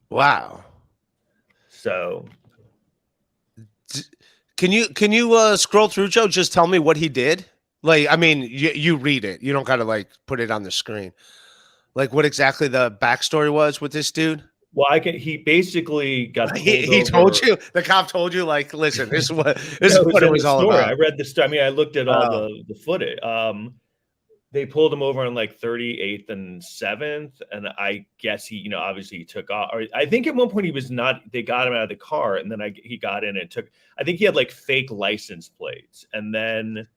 Wow. So Can you scroll through, Joe? Just tell me what he did. Like, I mean, you read it. You don't gotta like put it on the screen. Like, what exactly the backstory was with this dude? Well, he basically got pulled He over. told you, the cop told you, like, listen, this is what it was all story. about. I read the story. I mean, I looked at all the footage. They pulled him over on like 38th and 7th, and I guess he, obviously he took off. Or I think at one point he was not. They got him out of the car, and then he got in and took. I think he had like fake license plates, and then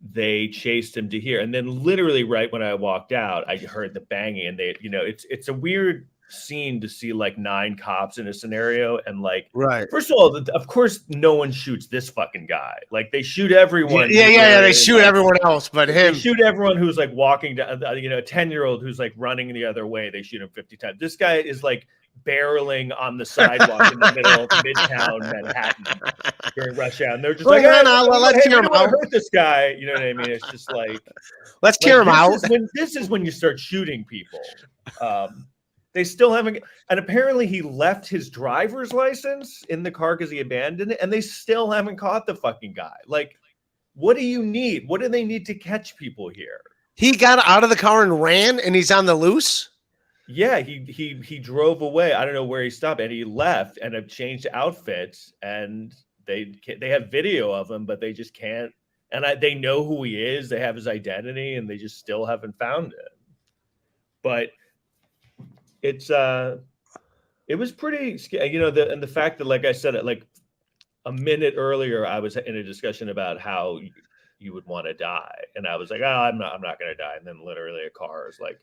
they chased him to here. And then literally right when I walked out, I heard the banging, and they, it's a weird scene to see like 9 cops in a scenario, and like, right. First of all, of course, no one shoots this fucking guy. Like they shoot everyone. Yeah. They shoot everyone else, but him. They shoot everyone who's like walking down. A 10-year-old who's like running the other way. They shoot him 50 times. This guy is like barreling on the sidewalk in the middle of Midtown Manhattan during rush hour, and they're just like, let's hear him out. Hurt this guy. You know what I mean? It's just like, let's hear him out. This is when you start shooting people. They still haven't, and apparently he left his driver's license in the car because he abandoned it, and they still haven't caught the fucking guy. Like, what do you need? What do they need to catch people here? He got out of the car and ran, and he's on the loose? Yeah, he drove away. I don't know where he stopped, and he left and have changed outfits, and they have video of him, but they just can't. And they know who he is. They have his identity, and they just still haven't found him. But it was pretty scary, and the fact that, like I said, like a minute earlier, I was in a discussion about how you would want to die, and I was like, I'm not going to die, and then literally a car is like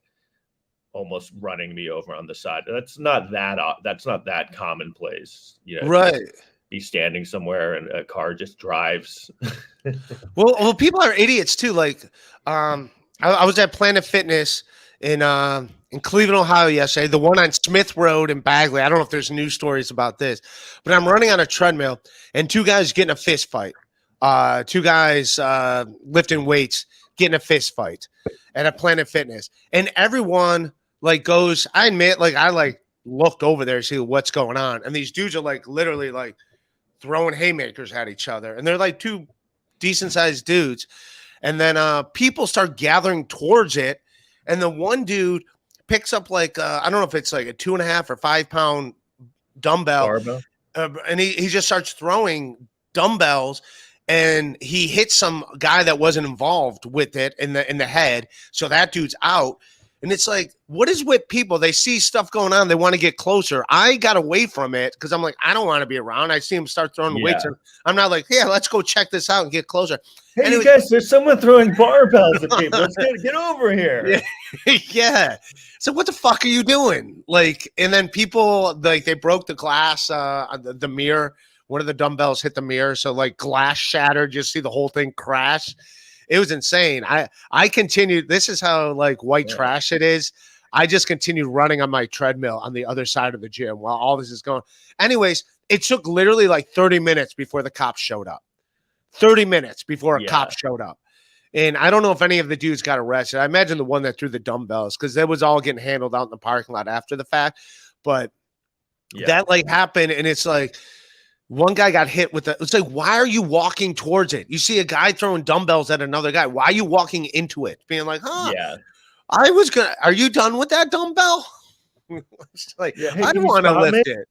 almost running me over on the side. That's not that commonplace, right? Be standing somewhere and a car just drives. well, people are idiots too. Like, I was at Planet Fitness in Cleveland, Ohio yesterday, the one on Smith Road in Bagley. I don't know if there's news stories about this, but I'm running on a treadmill and 2 guys getting a fist fight. 2 guys lifting weights, getting a fist fight at a Planet Fitness. And everyone like goes, I admit, like I like looked over there to see what's going on. And these dudes are like literally like throwing haymakers at each other. And they're like 2 decent sized dudes. And then people start gathering towards it. And the one dude picks up like, I don't know if it's like a 2.5 or 5 pound dumbbell. And he just starts throwing dumbbells, and he hits some guy that wasn't involved with it in the head. So that dude's out. And it's like, what is with people? They see stuff going on. They want to get closer. I got away from it because I'm like, I don't want to be around. I see him start throwing weights. And I'm not like, yeah, let's go check this out and get closer. Hey, anyway, you guys, there's someone throwing barbells at people. Let's get over here. Yeah. So what the fuck are you doing? Like, and then people, like, they broke the glass, the mirror. One of the dumbbells hit the mirror. So like glass shattered. You see the whole thing crash. It was insane. I continued. This is how like white trash it is. I just continued running on my treadmill on the other side of the gym while all this is going. Anyways, it took literally like 30 minutes before the cops showed up. 30 minutes before a cop showed up. And I don't know if any of the dudes got arrested. I imagine the one that threw the dumbbells, because that was all getting handled out in the parking lot after the fact. But that like happened, and it's like, one guy got hit with it's like, why are you walking towards it? You see a guy throwing dumbbells at another guy. Why are you walking into it? Being like, are you done with that dumbbell? Like, hey, I don't want to lift it.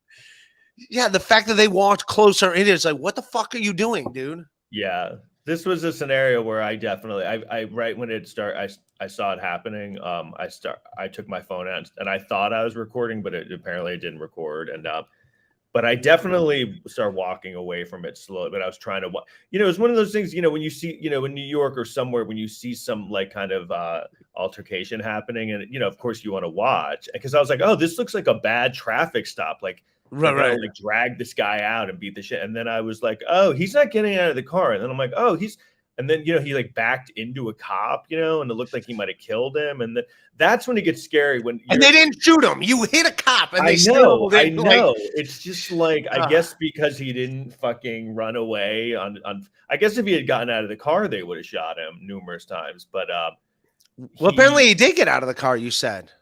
Yeah, the fact that they walked closer in, it's like, what the fuck are you doing, dude? Yeah, this was a scenario where I definitely, I right when it started, I saw it happening. I took my phone out and I thought I was recording, but apparently it didn't record. And but I definitely started walking away from it slowly. But I was trying to, it was one of those things, when you see, in New York or somewhere, when you see some like kind of altercation happening, and of course you want to watch, because I was like, oh, this looks like a bad traffic stop, like. Right. Like drag this guy out and beat the shit. And then I was like, oh, he's not getting out of the car. And then I'm like, oh, and then, he like backed into a cop, and it looked like he might've killed him. And that's when it gets scary and they didn't shoot him. You hit a cop and I know. Like, it's just like, I guess because he didn't fucking run away on, I guess if he had gotten out of the car, they would have shot him numerous times. But, well, apparently he did get out of the car, you said.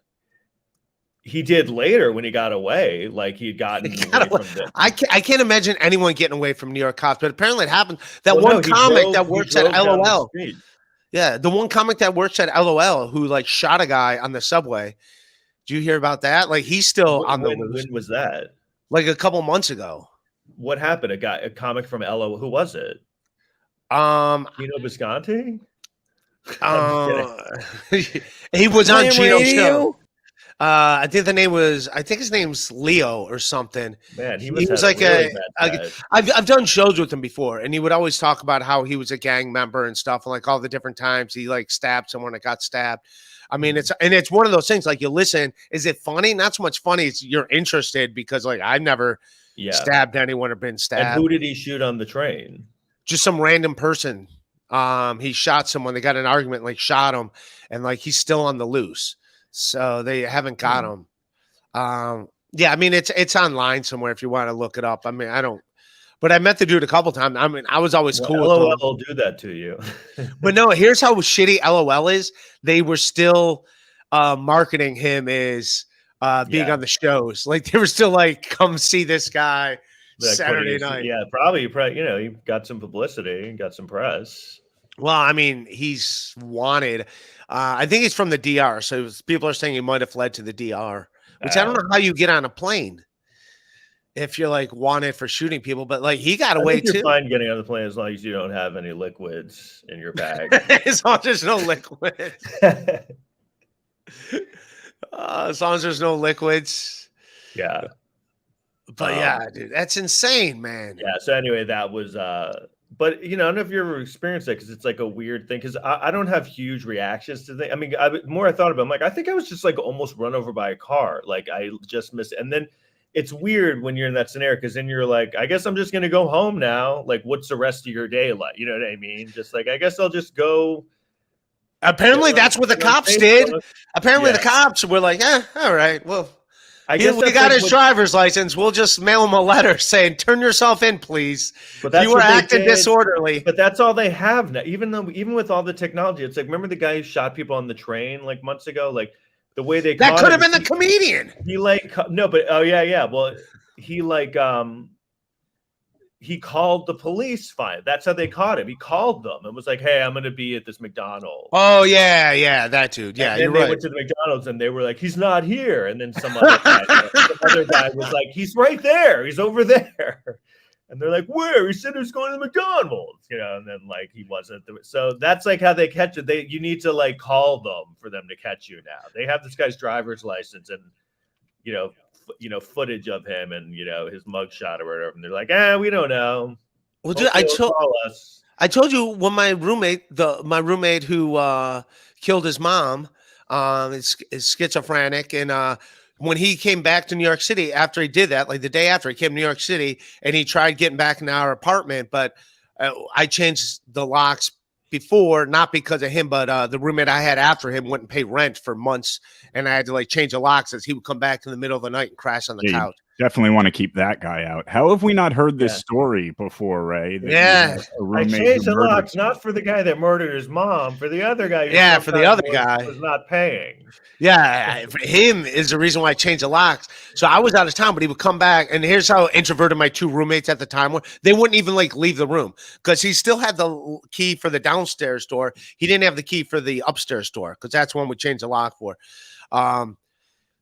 he did later when he got away. Like he'd gotten away from the. I can't imagine anyone getting away from New York cops, but apparently it happened. That Well, one no, he comic drove- that he works at drove down the LOL. street. Yeah, the one comic that works at LOL who like shot a guy on the subway. Do you hear about that? Like he's still on the loose. When was that? Like a couple months ago. What happened? A comic from LO. Who was it? Gino Bisconti? He was on Slam Gino's Radio? show. I think his name's Leo or something. Man, he was was like really a I've done shows with him before, and he would always talk about how he was a gang member and stuff, and like all the different times he like stabbed someone that got stabbed. I mean, it's one of those things. Like you listen, is it funny? Not so much funny. It's you're interested because like I've never stabbed anyone or been stabbed. And who did he shoot on the train? Just some random person. He shot someone. They got in an argument, like shot him, and like he's still on the loose. So they haven't got him. Yeah, I mean it's online somewhere if you want to look it up. I mean, I don't, but I met the dude a couple times. I mean, I was always cool with LOL him. will do that to you. But no, here's how shitty LOL is. They were still marketing him as being on the shows. Like they were still like, come see this guy Saturday night. Yeah, probably, you know, he got some publicity, got some press. Well, I mean, he's wanted. I think he's from the DR. So people are saying he might have fled to the DR, which I don't know how you get on a plane if you're like wanted for shooting people. But like he got away you're too. Fine getting on the plane as long as you don't have any liquids in your bag. As long as there's no liquids. As long as there's no liquids. Yeah. But yeah, dude, that's insane, man. Yeah. So anyway, that was but you know, I don't know if you ever experienced that because it's like a weird thing. Because I don't have huge reactions to things. I mean, more I thought about it, I'm like, I think I was just like almost run over by a car. Like I just missed it. And then it's weird when you're in that scenario because then you're like, I guess I'm just gonna go home now. Like, what's the rest of your day like? You know what I mean? Just like I guess I'll just go. Apparently, that's what the cops did. Apparently, the cops were like, all right, well. I guess we got his driver's license. We'll just mail him a letter saying, "Turn yourself in, please." But you were acting disorderly. But that's all they have now. Even with all the technology, it's like remember the guy who shot people on the train like months ago. Like the way they that could have been the comedian. He like no, but yeah. Well, he like he called the police. Fine, that's how they caught him. He called them and was like, "Hey, I'm going to be at this McDonald's." Oh yeah, that dude. Yeah, and they went to the McDonald's and they were like, "He's not here." And then some other guy was like, "He's right there. He's over there." And they're like, "Where?" He said he was going to the McDonald's. You know, and then like he wasn't. So that's like how they catch it. You need to like call them for them to catch you now. They have this guy's driver's license and footage of him and his mugshot or whatever, and they're like, we don't know. Well, dude, I told you when my roommate who killed his mom is schizophrenic, and when he came back to New York City after he did that, like the day after he came to New York City, and he tried getting back in our apartment, but I changed the locks before, not because of him, but the roommate I had after him wouldn't pay rent for months, and I had to like change the locks as he would come back in the middle of the night and crash on the couch. Definitely want to keep that guy out. How have we not heard this story before, Ray? Yeah, I changed the locks not for the guy that murdered his mom, for the other guy. Yeah, for the other guy was not paying. Yeah, for him is the reason why I changed the locks. So I was out of town, but he would come back, and here's how introverted my two roommates at the time were. They wouldn't even like leave the room because he still had the key for the downstairs door. He didn't have the key for the upstairs door because that's one we changed the lock for.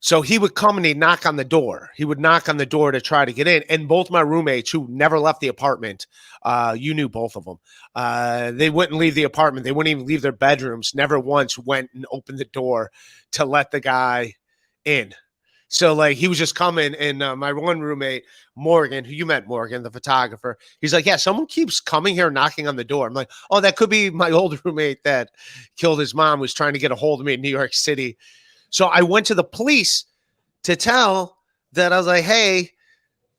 So he would come and he'd knock on the door. He would knock on the door to try to get in. And both my roommates who never left the apartment, you knew both of them. They wouldn't leave the apartment. They wouldn't even leave their bedrooms. Never once went and opened the door to let the guy in. So like he was just coming, and my one roommate, Morgan, who you met, Morgan, the photographer, he's like, yeah, someone keeps coming here knocking on the door. I'm like, oh, that could be my old roommate that killed his mom, who's trying to get a hold of me in New York City. So I went to the police to tell that I was like, hey,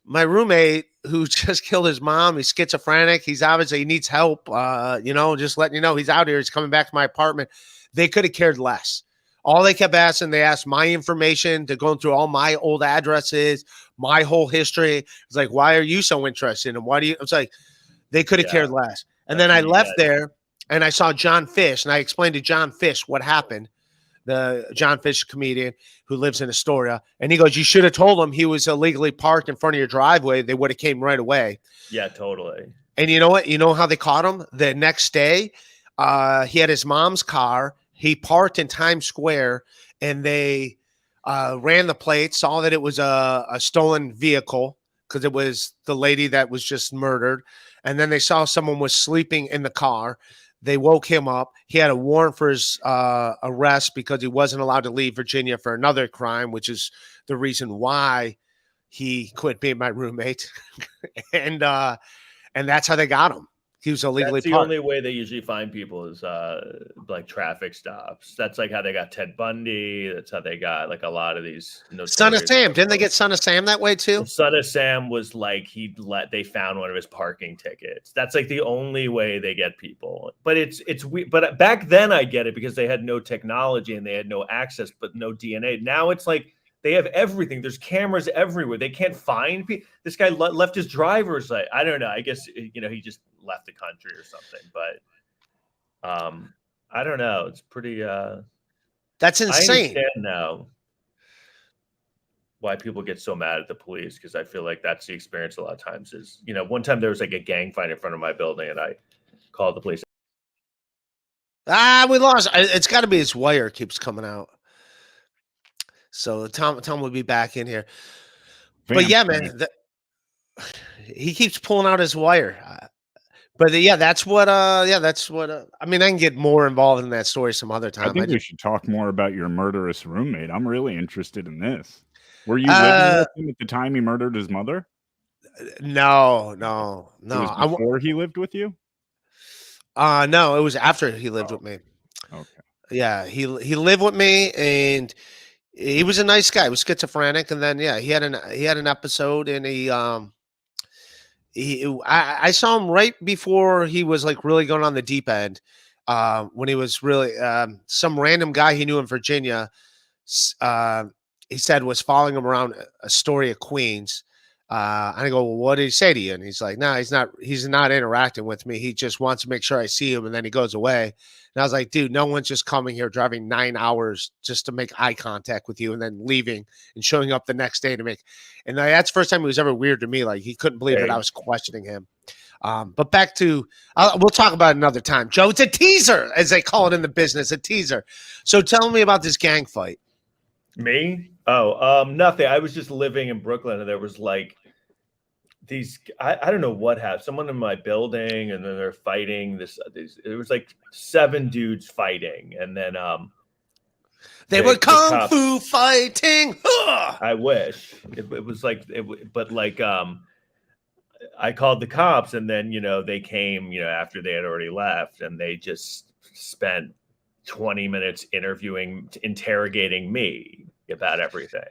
my roommate who just killed his mom, he's schizophrenic. He needs help. Just letting you know, he's out here. He's coming back to my apartment. They could have cared less. All they kept asking, they asked my information, to going through all my old addresses, my whole history. It's like, why are you so interested? And why do you? It's like, they could have cared less. And then I left there and I saw John Fish, and I explained to John Fish what happened. the John Fish comedian who lives in Astoria. And he goes, you should have told him he was illegally parked in front of your driveway. They would have came right away. Yeah, totally. And you know what? You know how they caught him? The next day, he had his mom's car. He parked in Times Square, and they ran the plate, saw that it was a stolen vehicle because it was the lady that was just murdered. And then they saw someone was sleeping in the car. They woke him up. He had a warrant for his arrest because he wasn't allowed to leave Virginia for another crime, which is the reason why he quit being my roommate. And that's how they got him. He was illegally That's the parked. only way they usually find people is like traffic stops. That's like how they got Ted Bundy. That's how they got like a lot of these. Son of Sam. Didn't they get Son of Sam that way too? Son of Sam was like they found one of his parking tickets. That's like the only way they get people. But it's weird. But back then I get it because they had no technology and they had no access, but no DNA. Now it's like they have everything. There's cameras everywhere. They can't find people. This guy left his driver's license. I don't know. I guess he just left the country or something. But I don't know. It's pretty. That's insane. I understand now why people get so mad at the police because I feel like that's the experience a lot of times. Is one time there was like a gang fight in front of my building and I called the police. We lost. It's got to be his wire keeps coming out. So Tom will be back in here. But yeah, man, he keeps pulling out his wire. But that's what. I mean, I can get more involved in that story some other time. I think we should talk more about your murderous roommate. I'm really interested in this. Were you living with him at the time he murdered his mother? No. It was before he lived with you? No, it was after he lived with me. Okay. Yeah, he lived with me and he was a nice guy. He was schizophrenic, and then he had an episode, and I saw him right before he was like really going on the deep end. When he was really some random guy he knew in Virginia, he said was following him around Astoria, Queens. And I go, well, what did he say to you? And he's like, no, he's not interacting with me. He just wants to make sure I see him, and then he goes away. And I was like, dude, no one's just coming here driving 9 hours just to make eye contact with you and then leaving and showing up the next day to make. And that's the first time it was ever weird to me. Like he couldn't believe that I was questioning him. But back to, we'll talk about it another time. Joe, it's a teaser, as they call it in the business, a teaser. So tell me about this gang fight. Me? Oh, nothing. I was just living in Brooklyn and there was like these, I don't know what happened. Someone in my building and then they're fighting it was like 7 dudes fighting. And then, they were kung fu fighting. I wish it was like, but like, I called the cops and then, they came, after they had already left and they just spent 20 minutes interrogating me about everything.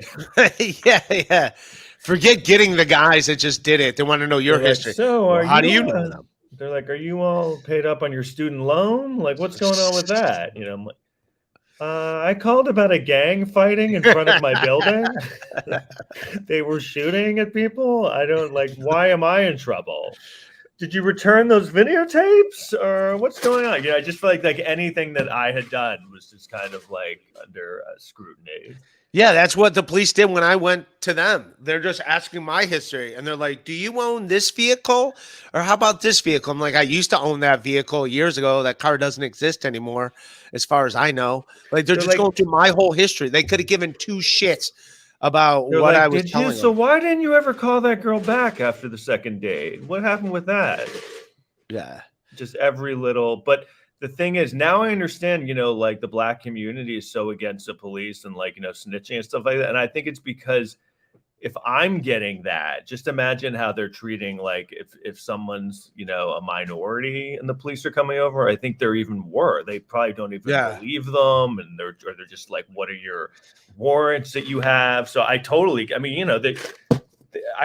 Yeah. Forget getting the guys that just did it. They want to know your history. Like, so how do you know them? They're like, are you all paid up on your student loan? Like, what's going on with that? I'm like, I called about a gang fighting in front of my building. They were shooting at people. I don't why am I in trouble? Did you return those videotapes or what's going on? I just feel like anything that I had done was just kind of like under scrutiny. Yeah, that's what the police did when I went to them. They're just asking my history. And they're like, do you own this vehicle? Or how about this vehicle? I'm like, I used to own that vehicle years ago. That car doesn't exist anymore, as far as I know. Like, they're just going through my whole history. They could have given 2 shits about what I was telling them. So why didn't you ever call that girl back after the second date? What happened with that? Yeah. Just every little, but the thing is, now I understand, like the Black community is so against the police and snitching and stuff like that. And I think it's because if I'm getting that, just imagine how they're treating, like if someone's, a minority and the police are coming over, I think they're even worse. They probably don't even believe them. And they're just like, what are your warrants that you have? So I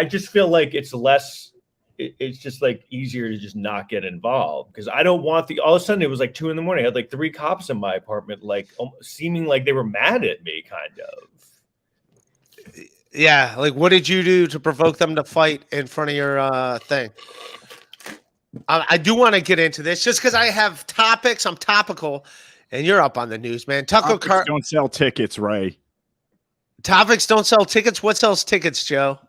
just feel like it's less, it's just like easier to just not get involved because I don't want all of a sudden it was like 2 a.m. I had like 3 cops in my apartment, like seeming like they were mad at me kind of. Yeah. Like, what did you do to provoke them to fight in front of your thing? I do want to get into this just because I have topics. I'm topical. And you're up on the news, man. Tucker Topics don't sell tickets, Ray. Topics don't sell tickets. What sells tickets, Joe?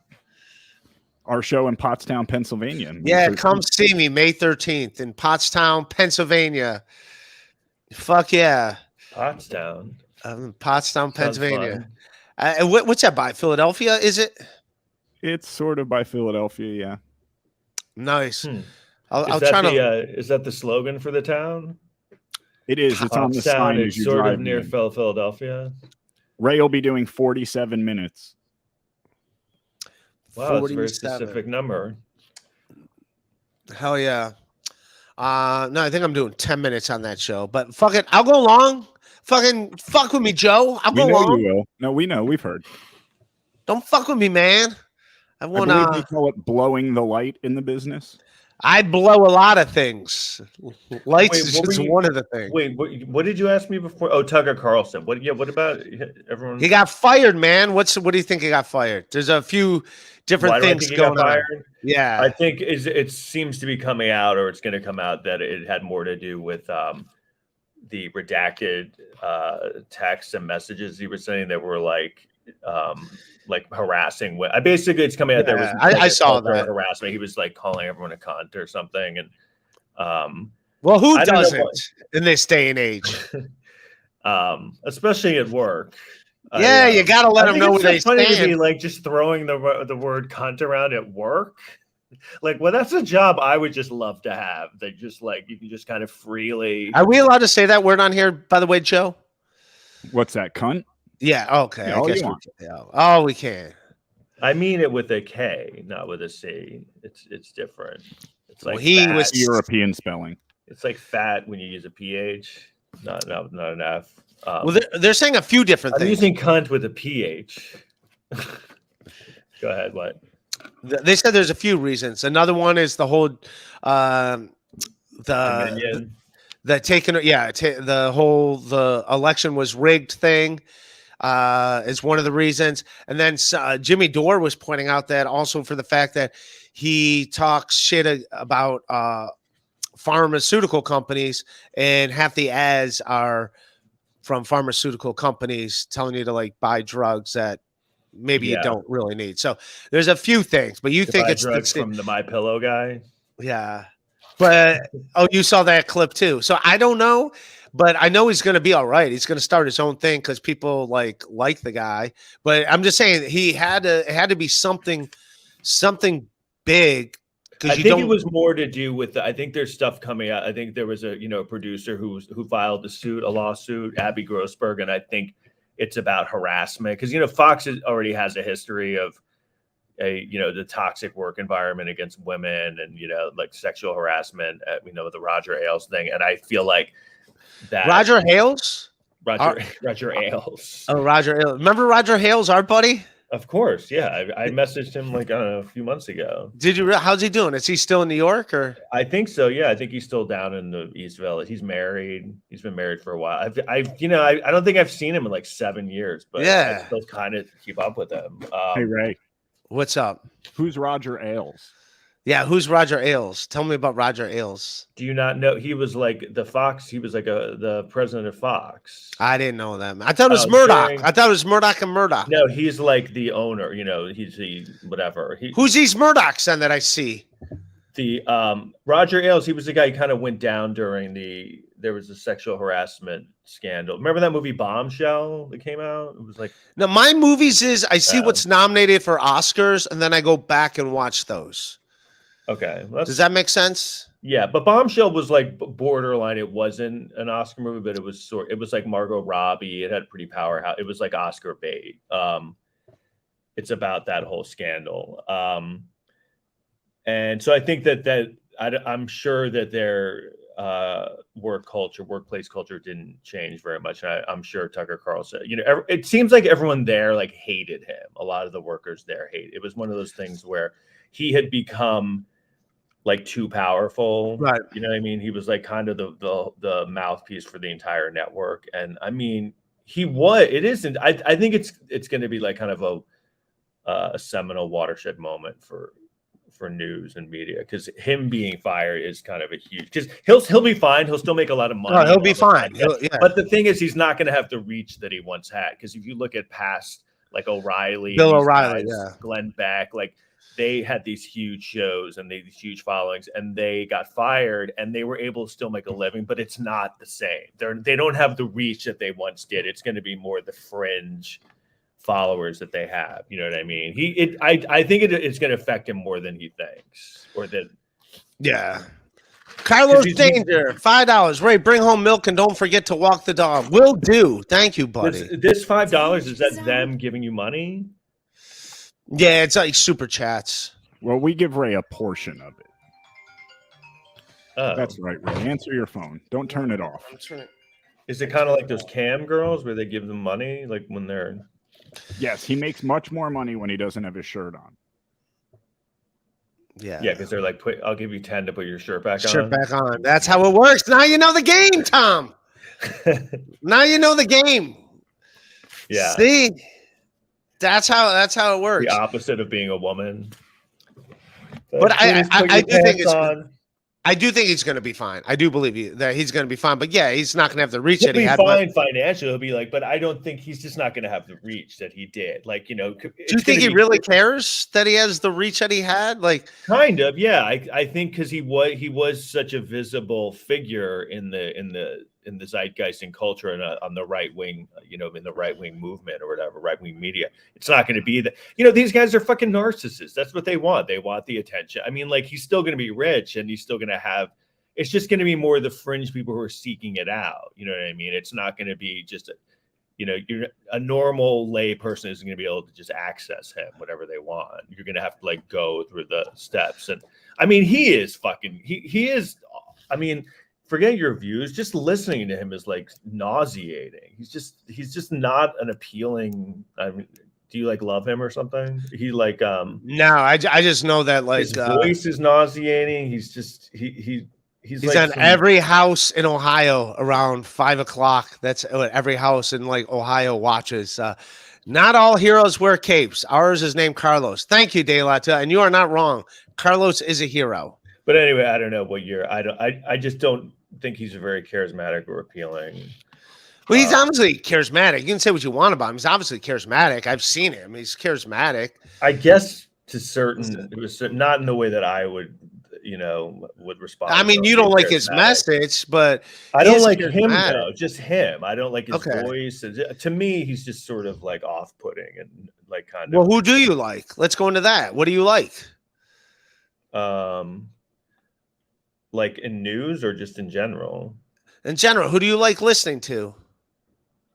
Our show in Pottstown, Pennsylvania. Yeah, come see me May 13th in Pottstown, Pennsylvania. Fuck yeah. Pottstown. Pottstown, Pennsylvania. What's that by? Philadelphia, is it? It's sort of by Philadelphia, yeah. Nice. I'll try to. Is that the slogan for the town? It is. It's on the sign as you sort drive of near Philadelphia. Ray will be doing 47 minutes. Wow, that's a very specific number. Hell yeah. No, I think I'm doing 10 minutes on that show, but fuck it, I'll go long. Fucking fuck with me, Joe. I'll go long. You will. No, we know. We've heard. Don't fuck with me, man. I want to. They call it blowing the light in the business. I blow a lot of things. Lights is just one of the things. Wait, what did you ask me before? Oh, Tucker Carlson. What? Yeah. What about everyone? He got fired, man. What do you think he got fired? There's a few different things going on. Yeah, I think it seems to be coming out, or it's going to come out, that it had more to do with the redacted texts and messages he was sending that were like harassing. Basically, it's coming out there was I saw that harassment. He was like calling everyone a cunt or something, and well, who doesn't in this day and age? Especially at work. Yeah, you gotta let them know where they stand. To be like just throwing the word cunt around at work. Like, well, that's a job I would just love to have. They just like you can just kind of freely. Are we allowed to say that word on here? By the way, Joe. What's that, cunt? Yeah. Okay. I guess we can. I mean it with a K, not with a C. It's different. It's like was European spelling. It's like fat when you use a PH, not an F. Well, they're saying a few different things. I'm using cunt with a PH. Go ahead. What? They said there's a few reasons. Another one is the whole the election was rigged thing is one of the reasons. And then Jimmy Dore was pointing out that also for the fact that he talks shit about pharmaceutical companies, and half the ads are from pharmaceutical companies telling you to like buy drugs that maybe you don't really need. So there's a few things, but you think it's drugs from the My Pillow guy. Yeah. But you saw that clip too. So I don't know, but I know he's going to be all right. He's going to start his own thing because people like the guy. But I'm just saying it had to be something big. I think it was more to do with I think there's stuff coming out. I think there was a producer who filed a lawsuit, Abby Grossberg, and I think it's about harassment because Fox already has a history of the toxic work environment against women and like sexual harassment. The Roger Ailes thing, and I feel like that Roger Ailes. Roger Ailes. Oh, Roger Ailes. Remember Roger Ailes, our buddy? Of course, yeah. I messaged him like I don't know a few months ago. Did you? How's he doing? Is he still in New York or? I think so. Yeah, I think he's still down in the East Village. He's married. He's been married for a while. I don't think I've seen him in like 7 years, but I still kind of keep up with him. Hey Ray, what's up? Who's Roger Ailes? Yeah, who's Roger Ailes? Tell me about Roger Ailes. Do you not know? He was like the Fox. He was like the president of Fox. I didn't know them. I thought it was Murdoch. I thought it was Murdoch and Murdoch. No, he's like the owner. He's the whatever. Who's these Murdochs then that I see? The Roger Ailes. He was the guy who kind of went down during there was a sexual harassment scandal. Remember that movie Bombshell that came out? It was like no. My movies is I see what's nominated for Oscars and then I go back and watch those. Okay. Does that make sense? Yeah, but Bombshell was like borderline. It wasn't an Oscar movie, but it was like Margot Robbie. It had pretty powerhouse. It was like Oscar bait. It's about that whole scandal. And so I think that I'm sure that their workplace culture didn't change very much. And I'm sure Tucker Carlson, it seems like everyone there like hated him. A lot of the workers there it was one of those things where he had become like too powerful, right? You know what I mean? He was like kind of the mouthpiece for the entire network, and I mean, it isn't. I think it's going to be like kind of a seminal watershed moment for for news and media, because him being fired is kind of a huge, because he'll be fine. He'll still make a lot of money. No, he'll be fine. Yeah. But the thing is, he's not going to have the reach that he once had. Because if you look at past, like O'Reilly, Bill O'Reilly, Glenn Beck, like they had these huge shows and these huge followings, and they got fired, and they were able to still make a living, but it's not the same. They don't have the reach that they once did. It's going to be more the fringe followers that they have. You know what I mean? I think it's going to affect him more than he thinks, or that. Yeah. Carlos Danger, $5. Ray, bring home milk and don't forget to walk the dog. Will do. Thank you, buddy. This $5, is that them giving you money? Yeah, it's like super chats. Well, we give Ray a portion of it. Oh. That's right, Ray. Answer your phone. Don't turn it off. Is it kind of like those cam girls where they give them money, like when they're? Yes, he makes much more money when he doesn't have his shirt on. Yeah, because they're like, I'll give you 10 to put your shirt back on. Shirt back on. That's how it works. Now you know the game, Tom. Now you know the game. Yeah. See, that's how it works. The opposite of being a woman. But I do think he's going to be fine. I do believe that he's going to be fine. But yeah, he's not going to have the reach that he had. He'll be fine financially. He'll be like, but I don't think he's just not going to have the reach that he did. Like, you know, do you think he really cares that he has the reach that he had? Like, kind of, yeah. I think because he was such a visible figure in the zeitgeist and culture and on the right wing, you know, in the right wing movement or whatever, right wing media. It's not going to be that, you know, these guys are fucking narcissists. That's what they want. They want the attention. I mean, like, he's still going to be rich and he's still going to have, it's just going to be more the fringe people who are seeking it out. You know what I mean? It's not going to be just, a normal lay person isn't going to be able to just access him, whatever they want. You're going to have to like go through the steps. And I mean, he is, I mean, forget your views. Just listening to him is like nauseating. He's just not an appealing. I mean, do you like love him or something? He like no, I just know that like his voice is nauseating. He's just he's like on every house in Ohio around 5 o'clock. That's what every house in like Ohio watches. Not all heroes wear capes. Ours is named Carlos. Thank you, De La, and you are not wrong. Carlos is a hero. But anyway, I don't know what year. I just don't think he's very charismatic or appealing. Well, he's obviously charismatic. You can say what you want about him. He's obviously charismatic. I've seen him. He's charismatic. I guess to certain, it was not in the way that I would respond. I mean, you don't like his message, but I don't like him though. Just him. I don't like his voice. To me, he's just sort of like off-putting and like kind of. Well, who do you like? Let's go into that. What do you like? Like in news or just in general? In general, who do you like listening to?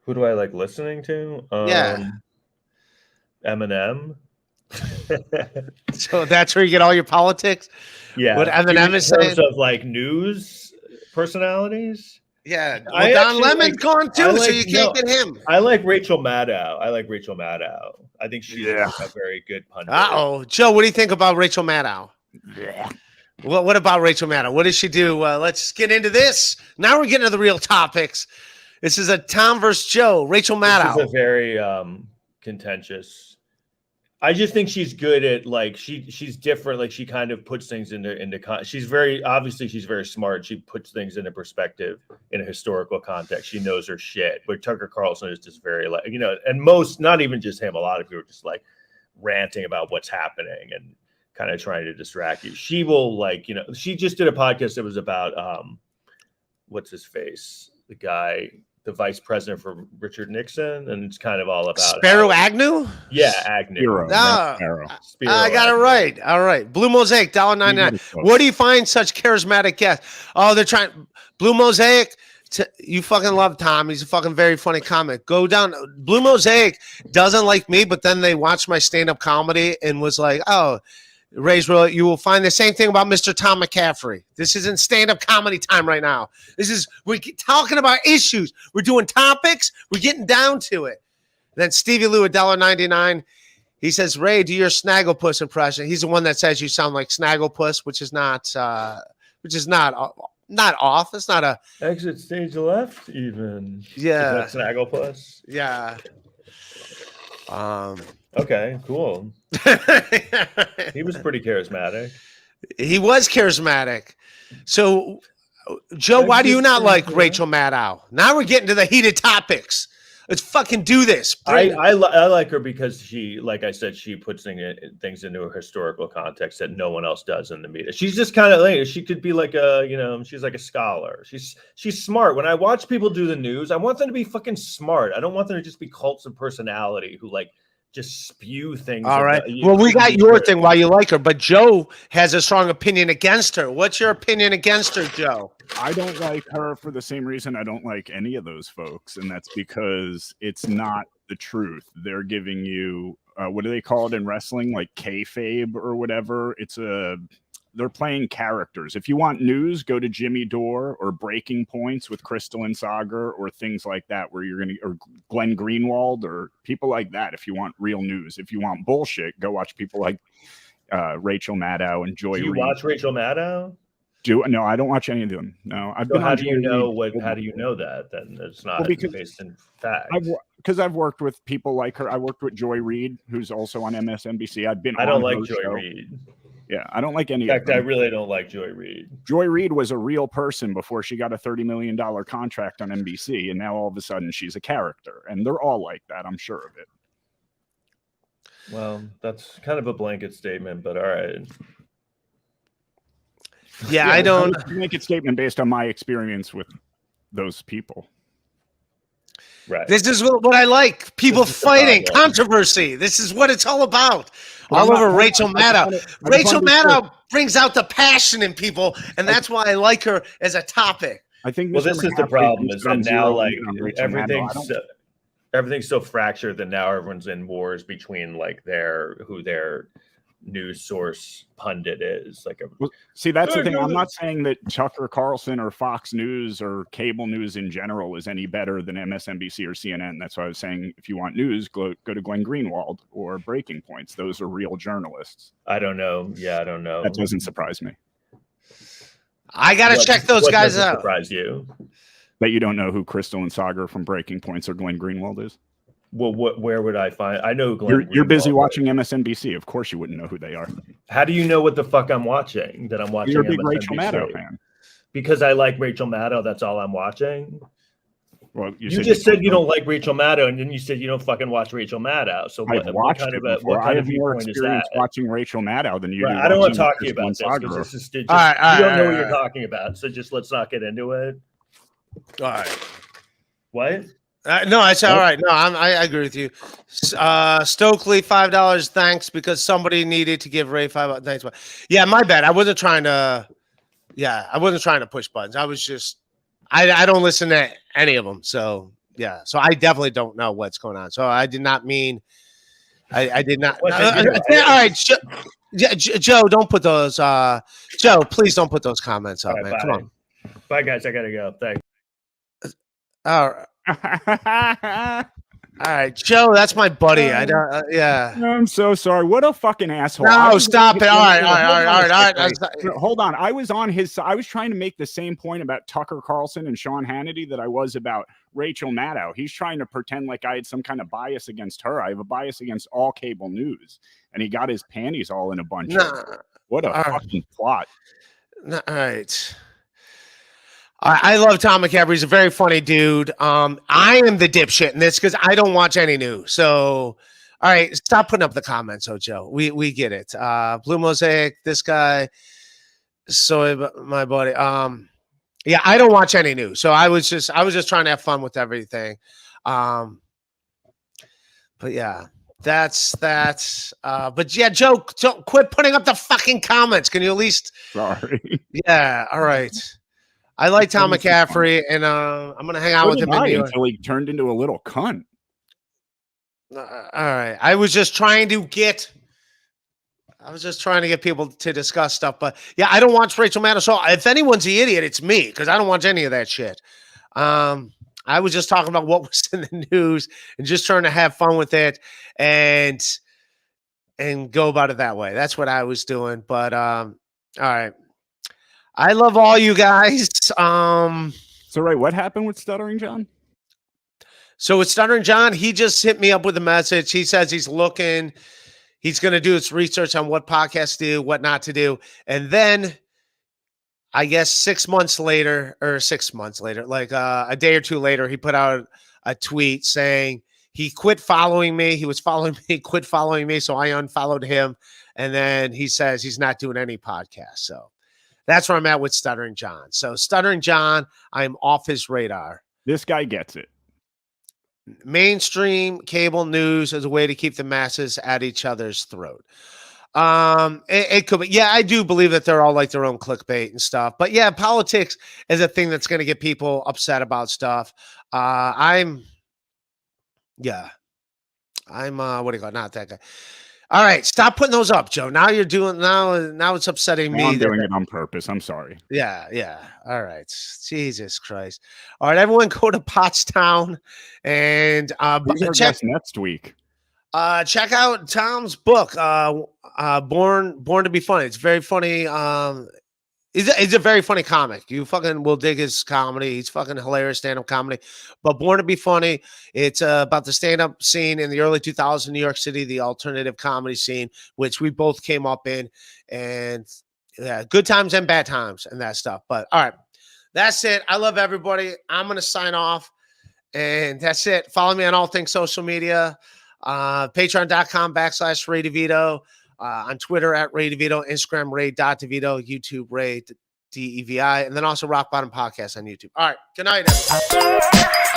Who do I like listening to? Eminem. So that's where you get all your politics? Yeah. What Eminem is saying? In terms of like news personalities? Yeah. Well, Don Lemon's gone too, so you can't get him. I like Rachel Maddow. I think she's a very good pundit. Uh-oh. Joe, what do you think about Rachel Maddow? Yeah. What about Rachel Maddow? What does she do? Let's get into this. Now we're getting to the real topics. This is a Tom versus Joe. Rachel Maddow. This is a very contentious. I just think she's good at like she's different. Like she kind of puts things into she's very smart. She puts things into perspective in a historical context. She knows her shit. But Tucker Carlson is just very like, and most, not even just him, a lot of people are just like ranting about what's happening and kind of trying to distract you. She will like, she just did a podcast that was about what's his face? The guy, the vice president for Richard Nixon, and it's kind of all about Spiro Agnew? Yeah, Agnew. Spiro, I got it right. All right. Blue Mosaic, $1.99. Where do you find such charismatic guests? Oh, they're trying Blue Mosaic. You fucking love Tom. He's a fucking very funny comic. Go down. Blue Mosaic doesn't like me, but then they watched my stand-up comedy and was like, oh, Ray's real. You will find the same thing about Mr. Tom McCaffrey. This isn't stand-up comedy time right now. We're talking about issues. We're doing topics. We're getting down to it. Then Stevie Lou, $1.99. He says, Ray, do your Snagglepuss impression. He's the one that says you sound like Snagglepuss, which is not off. It's not a exit stage left, even. Yeah. Is that Snagglepuss? Yeah. Okay, cool. He was pretty charismatic. He was charismatic. So, Joe, why do you not like Rachel Maddow? Now we're getting to the heated topics. Let's fucking do this. I like her because she, like I said, she puts things into a historical context that no one else does in the media. She's just kind of like, she could be like she's like a scholar. She's smart. When I watch people do the news, I want them to be fucking smart. I don't want them to just be cults of personality who like just spew things. All right. Well, we got your thing why you like her, but Joe has a strong opinion against her. What's your opinion against her, Joe? I don't like her for the same reason I don't like any of those folks, and that's because it's not the truth. They're giving you what do they call it in wrestling, like kayfabe or whatever. They're playing characters. If you want news, go to Jimmy Dore or Breaking Points with Crystal and Sagar or things like that, where you're gonna, or Glenn Greenwald or people like that. If you want real news, if you want bullshit, go watch people like Rachel Maddow and Joy. Do you Reid. watch Rachel Maddow? No, I don't watch any of them. No, I've been. How do you know How do you know that? Then it's not based in fact. Because I've worked with people like her. I worked with Joy Reid, who's also on MSNBC. I don't like Joy Reid. Yeah, I don't like any. In fact, I really don't like Joy Reid. Joy Reid was a real person before she got a $30 million contract on NBC, and now all of a sudden she's a character, and they're all like that. I'm sure of it. Well, that's kind of a blanket statement, but all right. Yeah, I don't make a statement based on my experience with those people. Right. This is what I like. People fighting, controversy. This is what it's all about. All over Rachel Maddow. Rachel Maddow brings out the passion in people, and that's why I like her as a topic. I think. Well, this is the problem: is that now, like everything's so fractured that now everyone's in wars between like who their news source pundit is. See, that's the thing. I'm not saying that Tucker Carlson or Fox News or cable news in general is any better than MSNBC or CNN. That's why I was saying, if you want news, go to Glenn Greenwald or Breaking Points. Those are real journalists. I don't know. Yeah, I don't know. That doesn't surprise me. I gotta check those guys out. Surprise you that you don't know who Crystal and Sagar from Breaking Points or Glenn Greenwald is? Well, where would I find? I know Glenn. You're busy watching MSNBC. Of course, you wouldn't know who they are. How do you know what the fuck I'm watching? That I'm watching. You're a big Rachel Maddow fan. Because I like Rachel Maddow. That's all I'm watching. Well, you just said you don't like Rachel Maddow, and then you said you don't fucking watch Rachel Maddow. So what kind of viewpoint is that? Watching Rachel Maddow than you. Right, I don't want to talk to you about this because this is just, you don't know what you're talking about. So just let's not get into it. All right. What? No, it's all right. No, I agree with you. Stokely, $5. Thanks, because somebody needed to give Ray $5. Thanks. Yeah, my bad. I wasn't trying to. Yeah, I wasn't trying to push buttons. I was just. I don't listen to any of them. So yeah. So I definitely don't know what's going on. So I did not mean. I did not. All right, Joe. Don't put those. Joe, please don't put those comments up, man. Bye. Come on. Bye, guys. I gotta go. Thanks. All right. All right, Joe, that's my buddy. I don't. Yeah. I'm so sorry. What a fucking asshole. No, stop it. All right. Hold on. I was on his side. I was trying to make the same point about Tucker Carlson and Sean Hannity that I was about Rachel Maddow. He's trying to pretend like I had some kind of bias against her. I have a bias against all cable news, and he got his panties all in a bunch. What a fucking plot. All right. I love Tom McCaffrey. He's a very funny dude. I am the dipshit in this because I don't watch any news. So, all right, stop putting up the comments, Joe. We get it. Blue Mosaic, this guy. So my buddy. Yeah, I don't watch any news. So I was just trying to have fun with everything. But yeah, that's. But yeah, Joe, don't quit putting up the fucking comments. Can you at least? Sorry. Yeah. All right. I like Tom McCaffrey, and I'm going to hang out with him until he turned into a little cunt. All right. I was just trying to get people to discuss stuff. But, yeah, I don't watch Rachel Maddow. So if anyone's the idiot, it's me because I don't watch any of that shit. I was just talking about what was in the news and just trying to have fun with it and go about it that way. That's what I was doing. But, all right. I love all you guys. So, Ray, what happened with Stuttering John? So with Stuttering John, he just hit me up with a message. He says he's looking. he's going to do his research on what podcasts to do, what not to do. And then I guess 6 months later, like a day or two later, he put out a tweet saying he quit following me. He was following me, quit following me. So I unfollowed him. And then he says he's not doing any podcasts. So that's where I'm at with Stuttering John. So Stuttering John, I'm off his radar. This guy gets it. Mainstream cable news is a way to keep the masses at each other's throat. It could be. Yeah, I do believe that they're all like their own clickbait and stuff. But yeah, politics is a thing that's going to get people upset about stuff. I'm what do you call it? Not that guy. All right, stop putting those up, Joe. Now you're doing now it's upsetting me. I'm doing it on purpose. I'm sorry. Yeah. All right. Jesus Christ. All right, everyone go to Pottstown and check next week. Check out Tom's book, Born to Be Funny. It's very funny. He's a very funny comic. You fucking will dig his comedy. He's fucking hilarious stand-up comedy. But Born to Be Funny, it's about the stand-up scene in the early 2000s in New York City, the alternative comedy scene, which we both came up in. And yeah, good times and bad times and that stuff. But all right, that's it. I love everybody. I'm going to sign off. And that's it. Follow me on all things social media. Patreon.com/Ray DeVito. On Twitter at Ray DeVito, Instagram Ray.DeVito, YouTube Ray DEVI, and then also Rock Bottom Podcast on YouTube. All right. Good night, everybody.